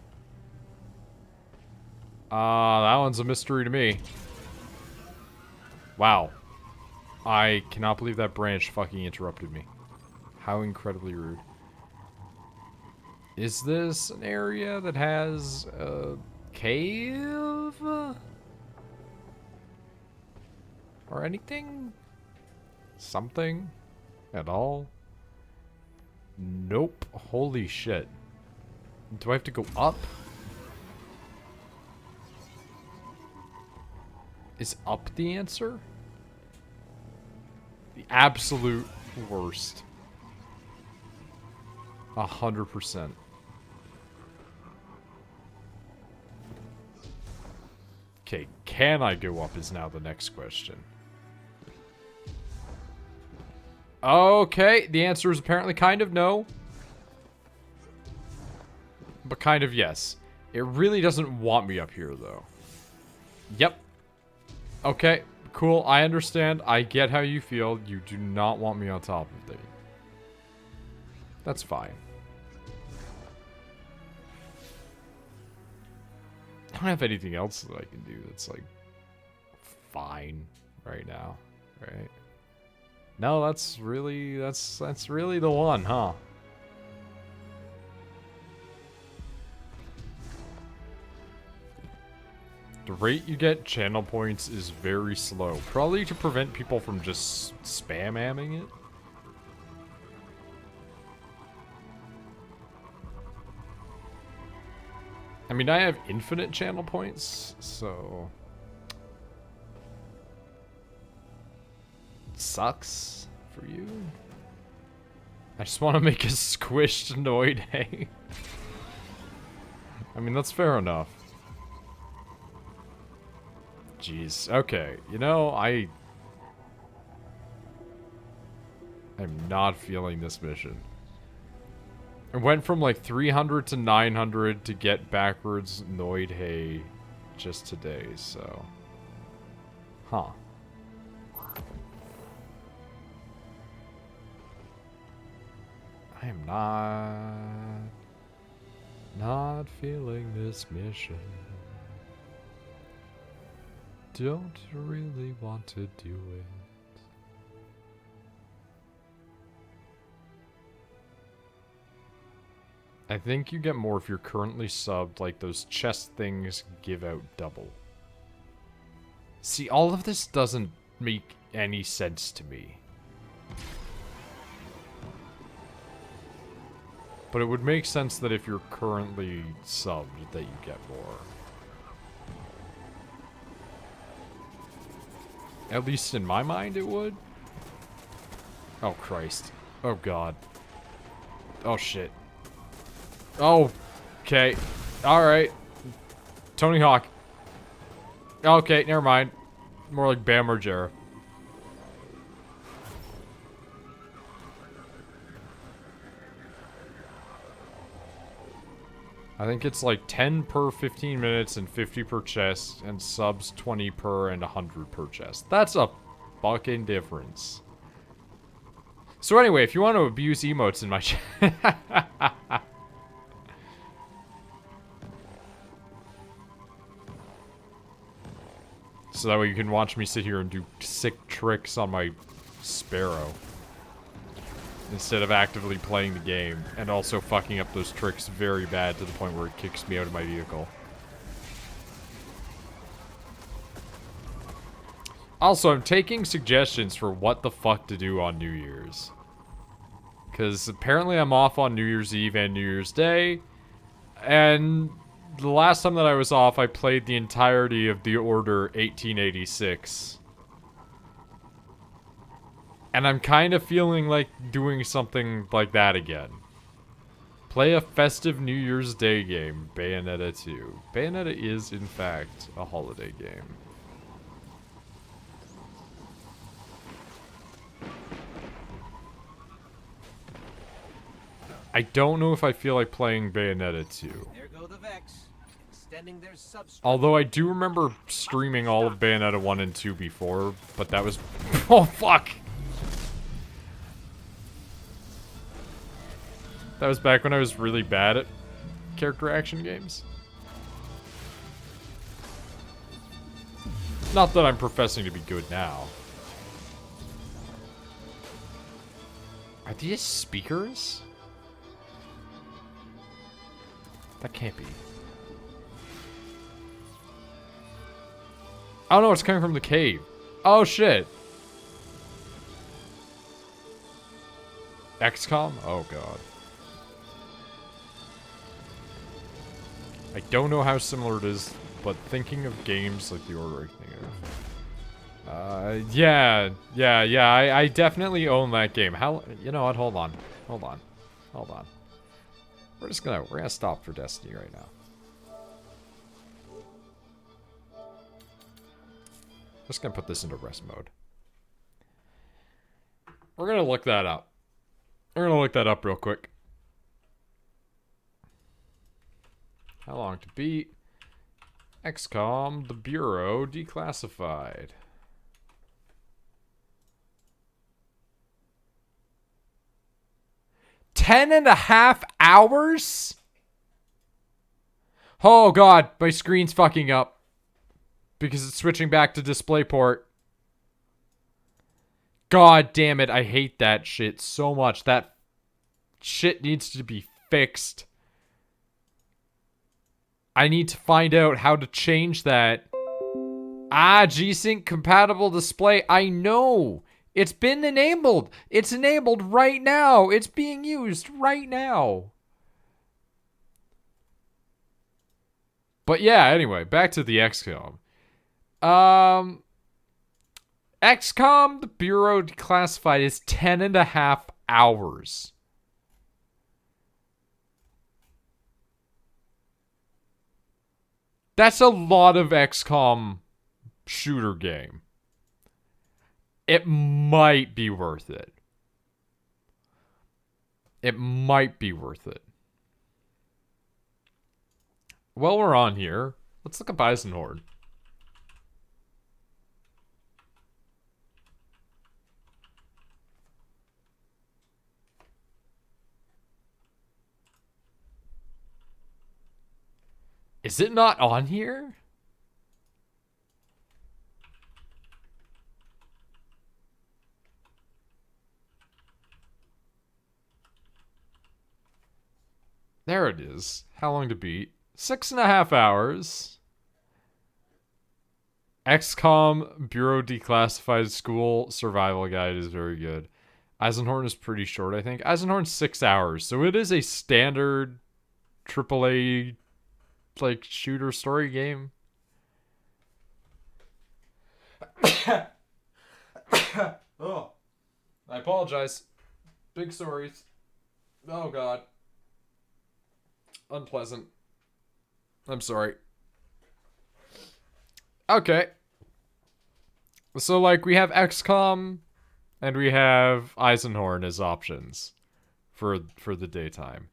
That one's a mystery to me. Wow. I cannot believe that branch fucking interrupted me. How incredibly rude. Is this an area that has a cave? Or anything? Something? At all? Nope. Holy shit. Do I have to go up? Is up the answer? The absolute worst. 100%. Okay, can I go up is now the next question. Okay, the answer is apparently kind of no. But kind of yes. It really doesn't want me up here, though. Yep. Okay, cool. I understand. I get how you feel. You do not want me on top of it. That's fine. I don't have anything else that I can do that's, like, fine right now, right? No, that's really the one, huh? The rate you get channel points is very slow. Probably to prevent people from just spam-amming it. I mean, I have infinite channel points, so... It sucks for you. I just want to make a squished Noid, hey? I mean, that's fair enough. Jeez, okay. You know, I'm not feeling this mission. It went from like 300 to 900 to get backwards Noid hay just today, so... Huh. I am not feeling this mission. Don't really want to do it. I think you get more if you're currently subbed, like those chest things give out double. See, all of this doesn't make any sense to me. But it would make sense that if you're currently subbed, that you get more. At least in my mind, it would. Oh, Christ. Oh, God. Oh, shit. Oh, okay. Alright. Tony Hawk. Okay, never mind. More like Bam Margera. I think it's like 10 per 15 minutes and 50 per chest, and subs 20 per and 100 per chest. That's a fucking difference. So anyway, if you want to abuse emotes in my chat... So that way you can watch me sit here and do sick tricks on my Sparrow. Instead of actively playing the game. And also fucking up those tricks very bad to the point where it kicks me out of my vehicle. Also, I'm taking suggestions for what the fuck to do on New Year's. Because apparently I'm off on New Year's Eve and New Year's Day. And... the last time that I was off, I played the entirety of The Order 1886. And I'm kind of feeling like doing something like that again. Play a festive New Year's Day game, Bayonetta 2. Bayonetta is, in fact, a holiday game. I don't know if I feel like playing Bayonetta 2. There go the Vex, extending their substrate. Although I do remember streaming all of Bayonetta 1 and 2 before, but that was... oh, fuck! That was back when I was really bad at character action games. Not that I'm professing to be good now. Are these speakers? That can't be. Oh no, it's coming from the cave. Oh shit. XCOM? Oh god. I don't know how similar it is, but thinking of games like the order I think of. Yeah, I definitely own that game. How, you know what, hold on. We're gonna stop for Destiny right now. Just gonna put this into rest mode. We're gonna look that up. Real quick. How long to beat? XCOM, the Bureau, declassified. 10.5 hours? Oh god, my screen's fucking up. Because it's switching back to DisplayPort. God damn it, I hate that shit so much. That shit needs to be fixed. I need to find out how to change that. Ah, G-Sync compatible display. I know. It's been enabled. It's enabled right now. It's being used right now. But yeah, anyway, back to the XCOM. XCOM, the Bureau declassified is 10.5 hours. That's a lot of XCOM shooter game. It might be worth it. While we're on here, let's look up Eisenhorn. Is it not on here? There it is. How long to beat? 6.5 hours. XCOM Bureau Declassified School Survival Guide is very good. Eisenhorn is pretty short, I think. Eisenhorn's 6 hours, so it is a standard AAA like shooter story game. Oh, I apologize. Big sorries. Oh god. Unpleasant. I'm sorry. Okay. So like we have XCOM and we have Eisenhorn as options for the daytime.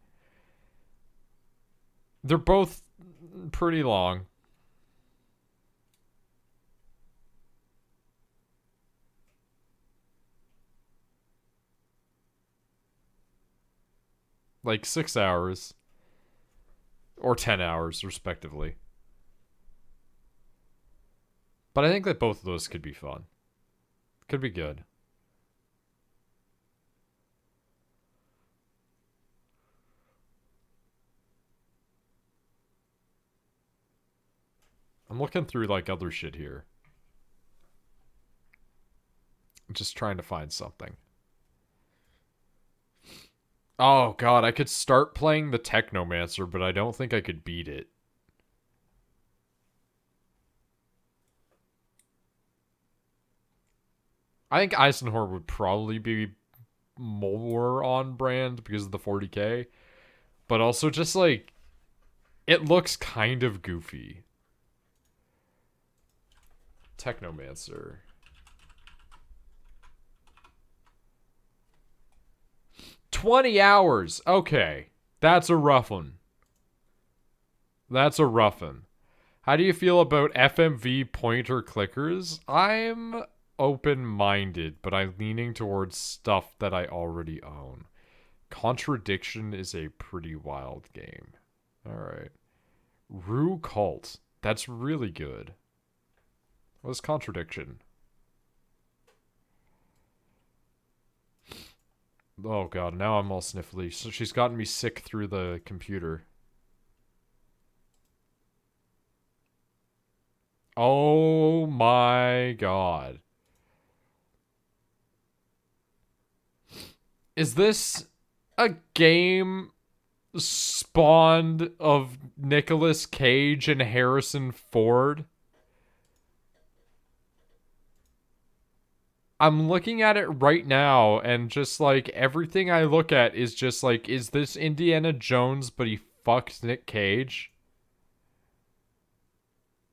They're both pretty long. Like 6 hours. Or 10 hours, respectively. But I think that both of those could be fun. Could be good. I'm looking through, like, other shit here. I'm just trying to find something. Oh, God, I could start playing the Technomancer, but I don't think I could beat it. I think Eisenhorn would probably be more on brand because of the 40k. But also just, like, it looks kind of goofy. Technomancer. $20 hours. Okay. That's a rough one. How do you feel about FMV pointer clickers? I'm open-minded, but I'm leaning towards stuff that I already own. Contradiction is a pretty wild game. Alright. Rue Cult. That's really good. What's Contradiction? Oh god, now I'm all sniffly. So she's gotten me sick through the computer. Oh my god. Is this a game spawned of Nicolas Cage and Harrison Ford? I'm looking at it right now, and just like everything I look at is just like, is this Indiana Jones, but he fucks Nick Cage?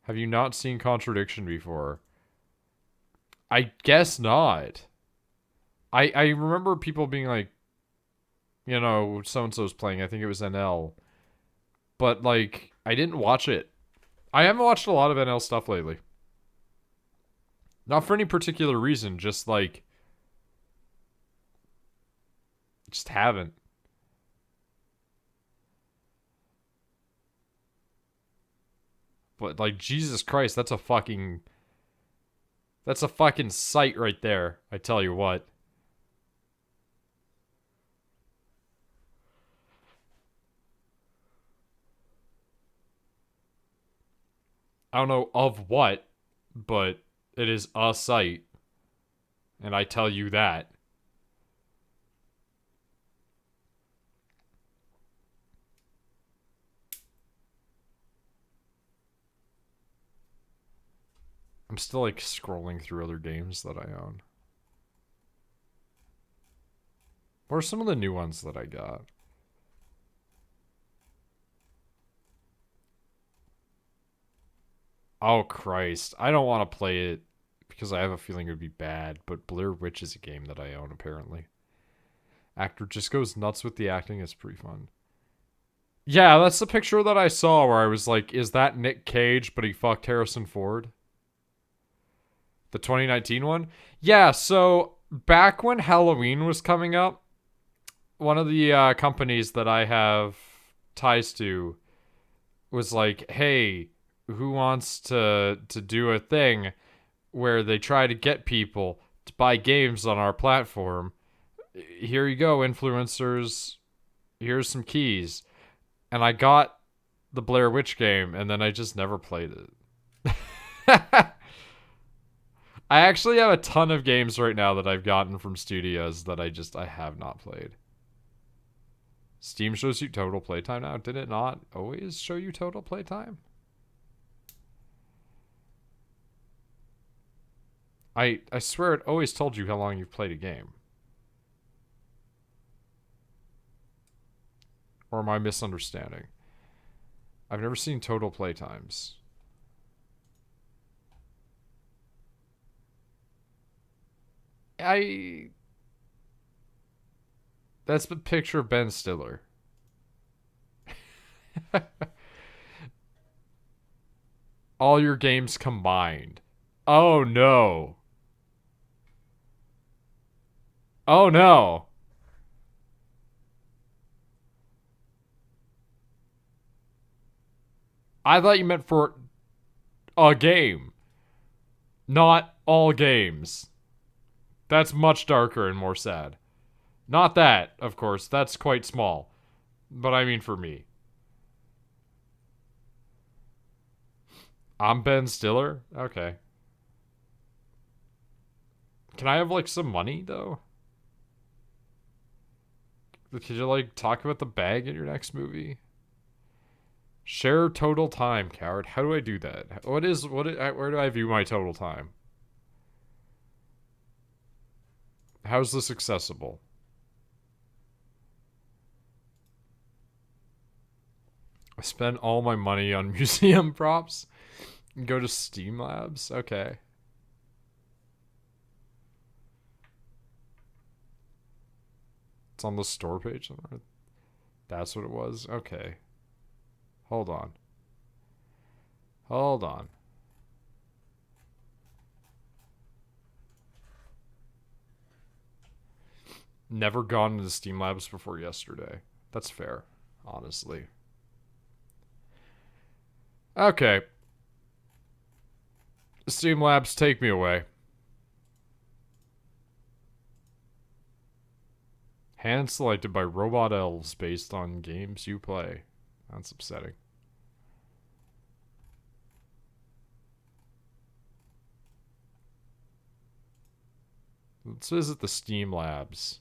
Have you not seen Contradiction before? I guess not. I remember people being like, you know, so-and-so's playing. I think it was NL. But, like, I didn't watch it. I haven't watched a lot of NL stuff lately. Not for any particular reason, just, like... Just haven't. But, like, Jesus Christ, that's a fucking... That's a fucking sight right there, I tell you what. I don't know of what, but it is a sight. And I tell you that. I'm still like scrolling through other games that I own. What are some of the new ones that I got? Oh Christ, I don't want to play it because I have a feeling it would be bad, but Blair Witch is a game that I own apparently. Actor just goes nuts with the acting, it's pretty fun. Yeah, that's the picture that I saw where I was like, is that Nick Cage, but he fucked Harrison Ford? The 2019 one? Yeah, so back when Halloween was coming up, one of the companies that I have ties to was like, hey, who wants to do a thing where they try to get people to buy games on our platform? Here you go, influencers. Here's some keys. And I got the Blair Witch game, and then I just never played it. I actually have a ton of games right now that I've gotten from studios that I have not played. Steam shows you total playtime now. Did it not always show you total playtime? I swear it always told you how long you've played a game. Or am I misunderstanding? I've never seen total playtimes. That's the picture of Ben Stiller. All your games combined. Oh no. Oh no. I thought you meant for a game. Not all games. That's much darker and more sad. Not that, of course. That's quite small. But I mean for me. I'm Ben Stiller? Okay. Can I have, like, some money, though? Could you, like, talk about the bag in your next movie? Share total time, coward. How do I do that? Where do I view my total time? How's this accessible? I spend all my money on museum props and go to Steam Labs? Okay. It's on the store page. That's what it was? Okay. Hold on. Hold on. Never gone into Steam Labs before yesterday. That's fair, honestly. Okay. Steam Labs, take me away. Hand selected by robot elves based on games you play. That's upsetting. Let's visit the Steam Labs.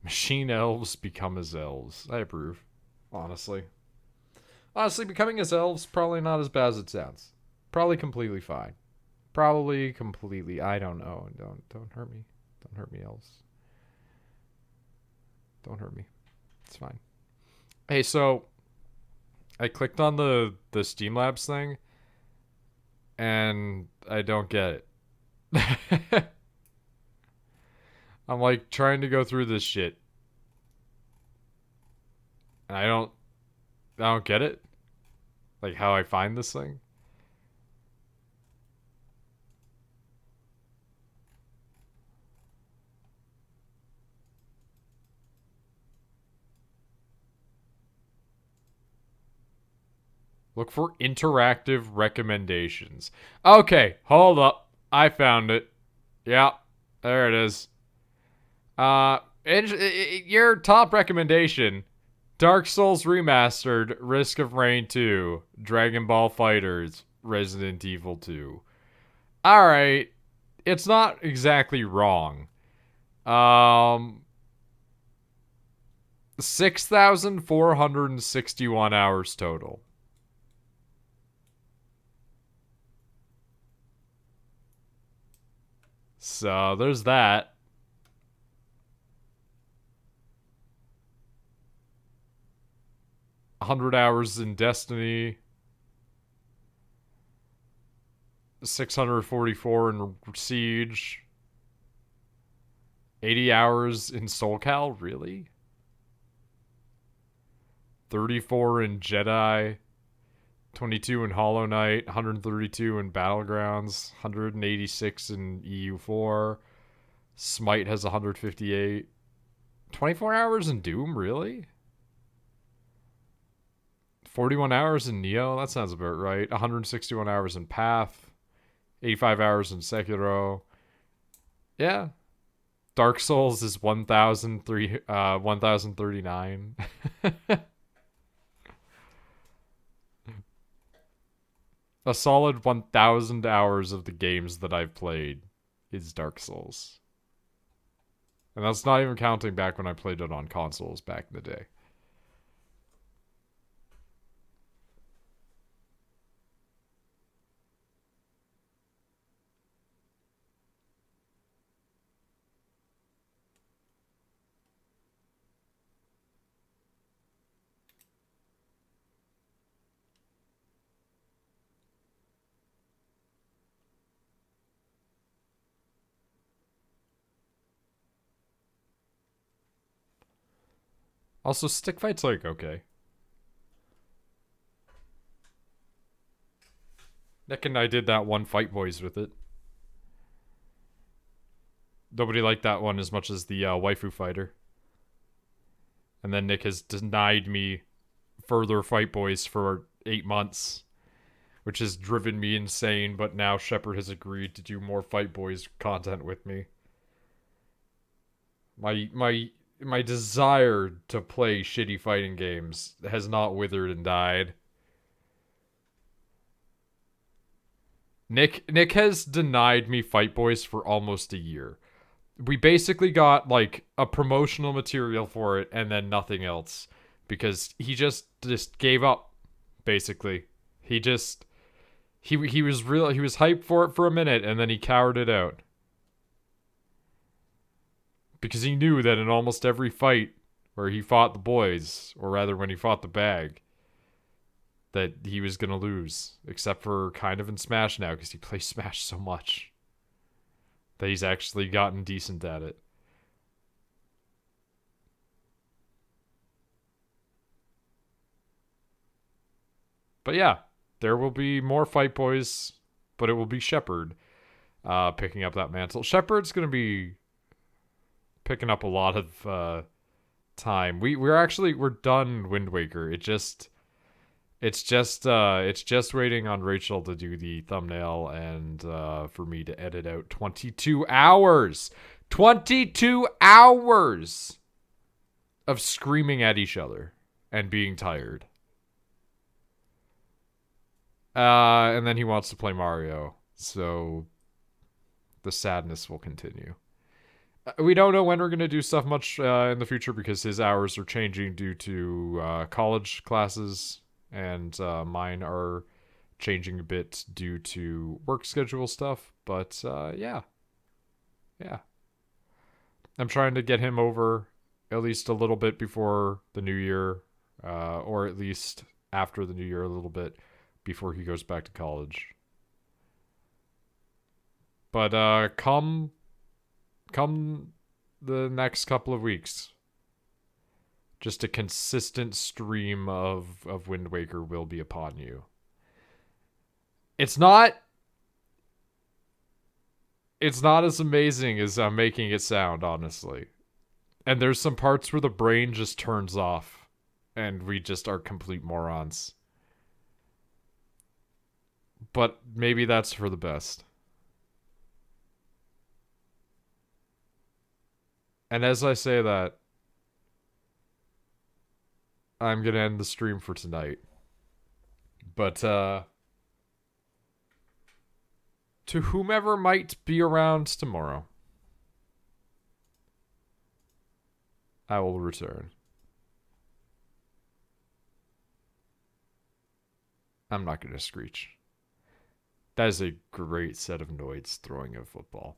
Machine elves become as elves. I approve. Honestly. Honestly, becoming as elves probably not as bad as it sounds. Probably completely fine. Probably completely. I don't know. Don't hurt me. Don't hurt me, elves. Don't hurt me. It's fine. Hey, so I clicked on the Steam Labs thing, and I don't get it. I'm like trying to go through this shit, and I don't get it. Like how I find this thing. Look for interactive recommendations. Okay, hold up. I found it. Yeah, there it is. Your top recommendation: Dark Souls Remastered, Risk of Rain 2, Dragon Ball FighterZ, Resident Evil 2. Alright, it's not exactly wrong. 6,461 hours total. So, there's that. $100 hours in Destiny. 644 in Siege. 80 hours in SoulCal? Really? 34 in Jedi. 22 in Hollow Knight. 132 in Battlegrounds. 186 in EU4. Smite has 158. 24 hours in Doom? Really? 41 hours in Neo? That sounds about right. 161 hours in Path. 85 hours in Sekiro. Yeah. Dark Souls is 1,039. A solid 1,000 hours of the games that I've played is Dark Souls. And that's not even counting back when I played it on consoles back in the day. Also, stick fight's like, okay. Nick and I did that one Fight Boys with it. Nobody liked that one as much as the waifu fighter. And then Nick has denied me further Fight Boys for 8 months, which has driven me insane, but now Shepard has agreed to do more Fight Boys content with me. My desire to play shitty fighting games has not withered and died. Nick has denied me Fight Boys for almost a year. We basically got like a promotional material for it and then nothing else because he just gave up. Basically, he was hyped for it for a minute and then he cowered it out because he knew that in almost every fight where he fought the boys, or rather when he fought the bag, that he was gonna lose, except for kind of in Smash now because he plays Smash so much that he's actually gotten decent at it. But yeah, there will be more Fight Boys, but it will be Shepard picking up that mantle. Shepard's going to be picking up a lot of time. We're done Wind Waker. It's just waiting on Rachel to do the thumbnail and for me to edit out 22 hours. 22 hours of screaming at each other and being tired. And then he wants to play Mario, so the sadness will continue. We don't know when we're going to do stuff much in the future because his hours are changing due to college classes, and mine are changing a bit due to work schedule stuff. But yeah. I'm trying to get him over at least a little bit before the new year, or at least after the new year a little bit before he goes back to college. But come the next couple of weeks, just a consistent stream of Wind Waker will be upon you. It's not as amazing as I'm making it sound, honestly. And there's some parts where the brain just turns off and we just are complete morons. But maybe that's for the best. And as I say that, I'm going to end the stream for tonight. But to whomever might be around tomorrow, I will return. I'm not going to screech. That is a great set of Noids throwing a football.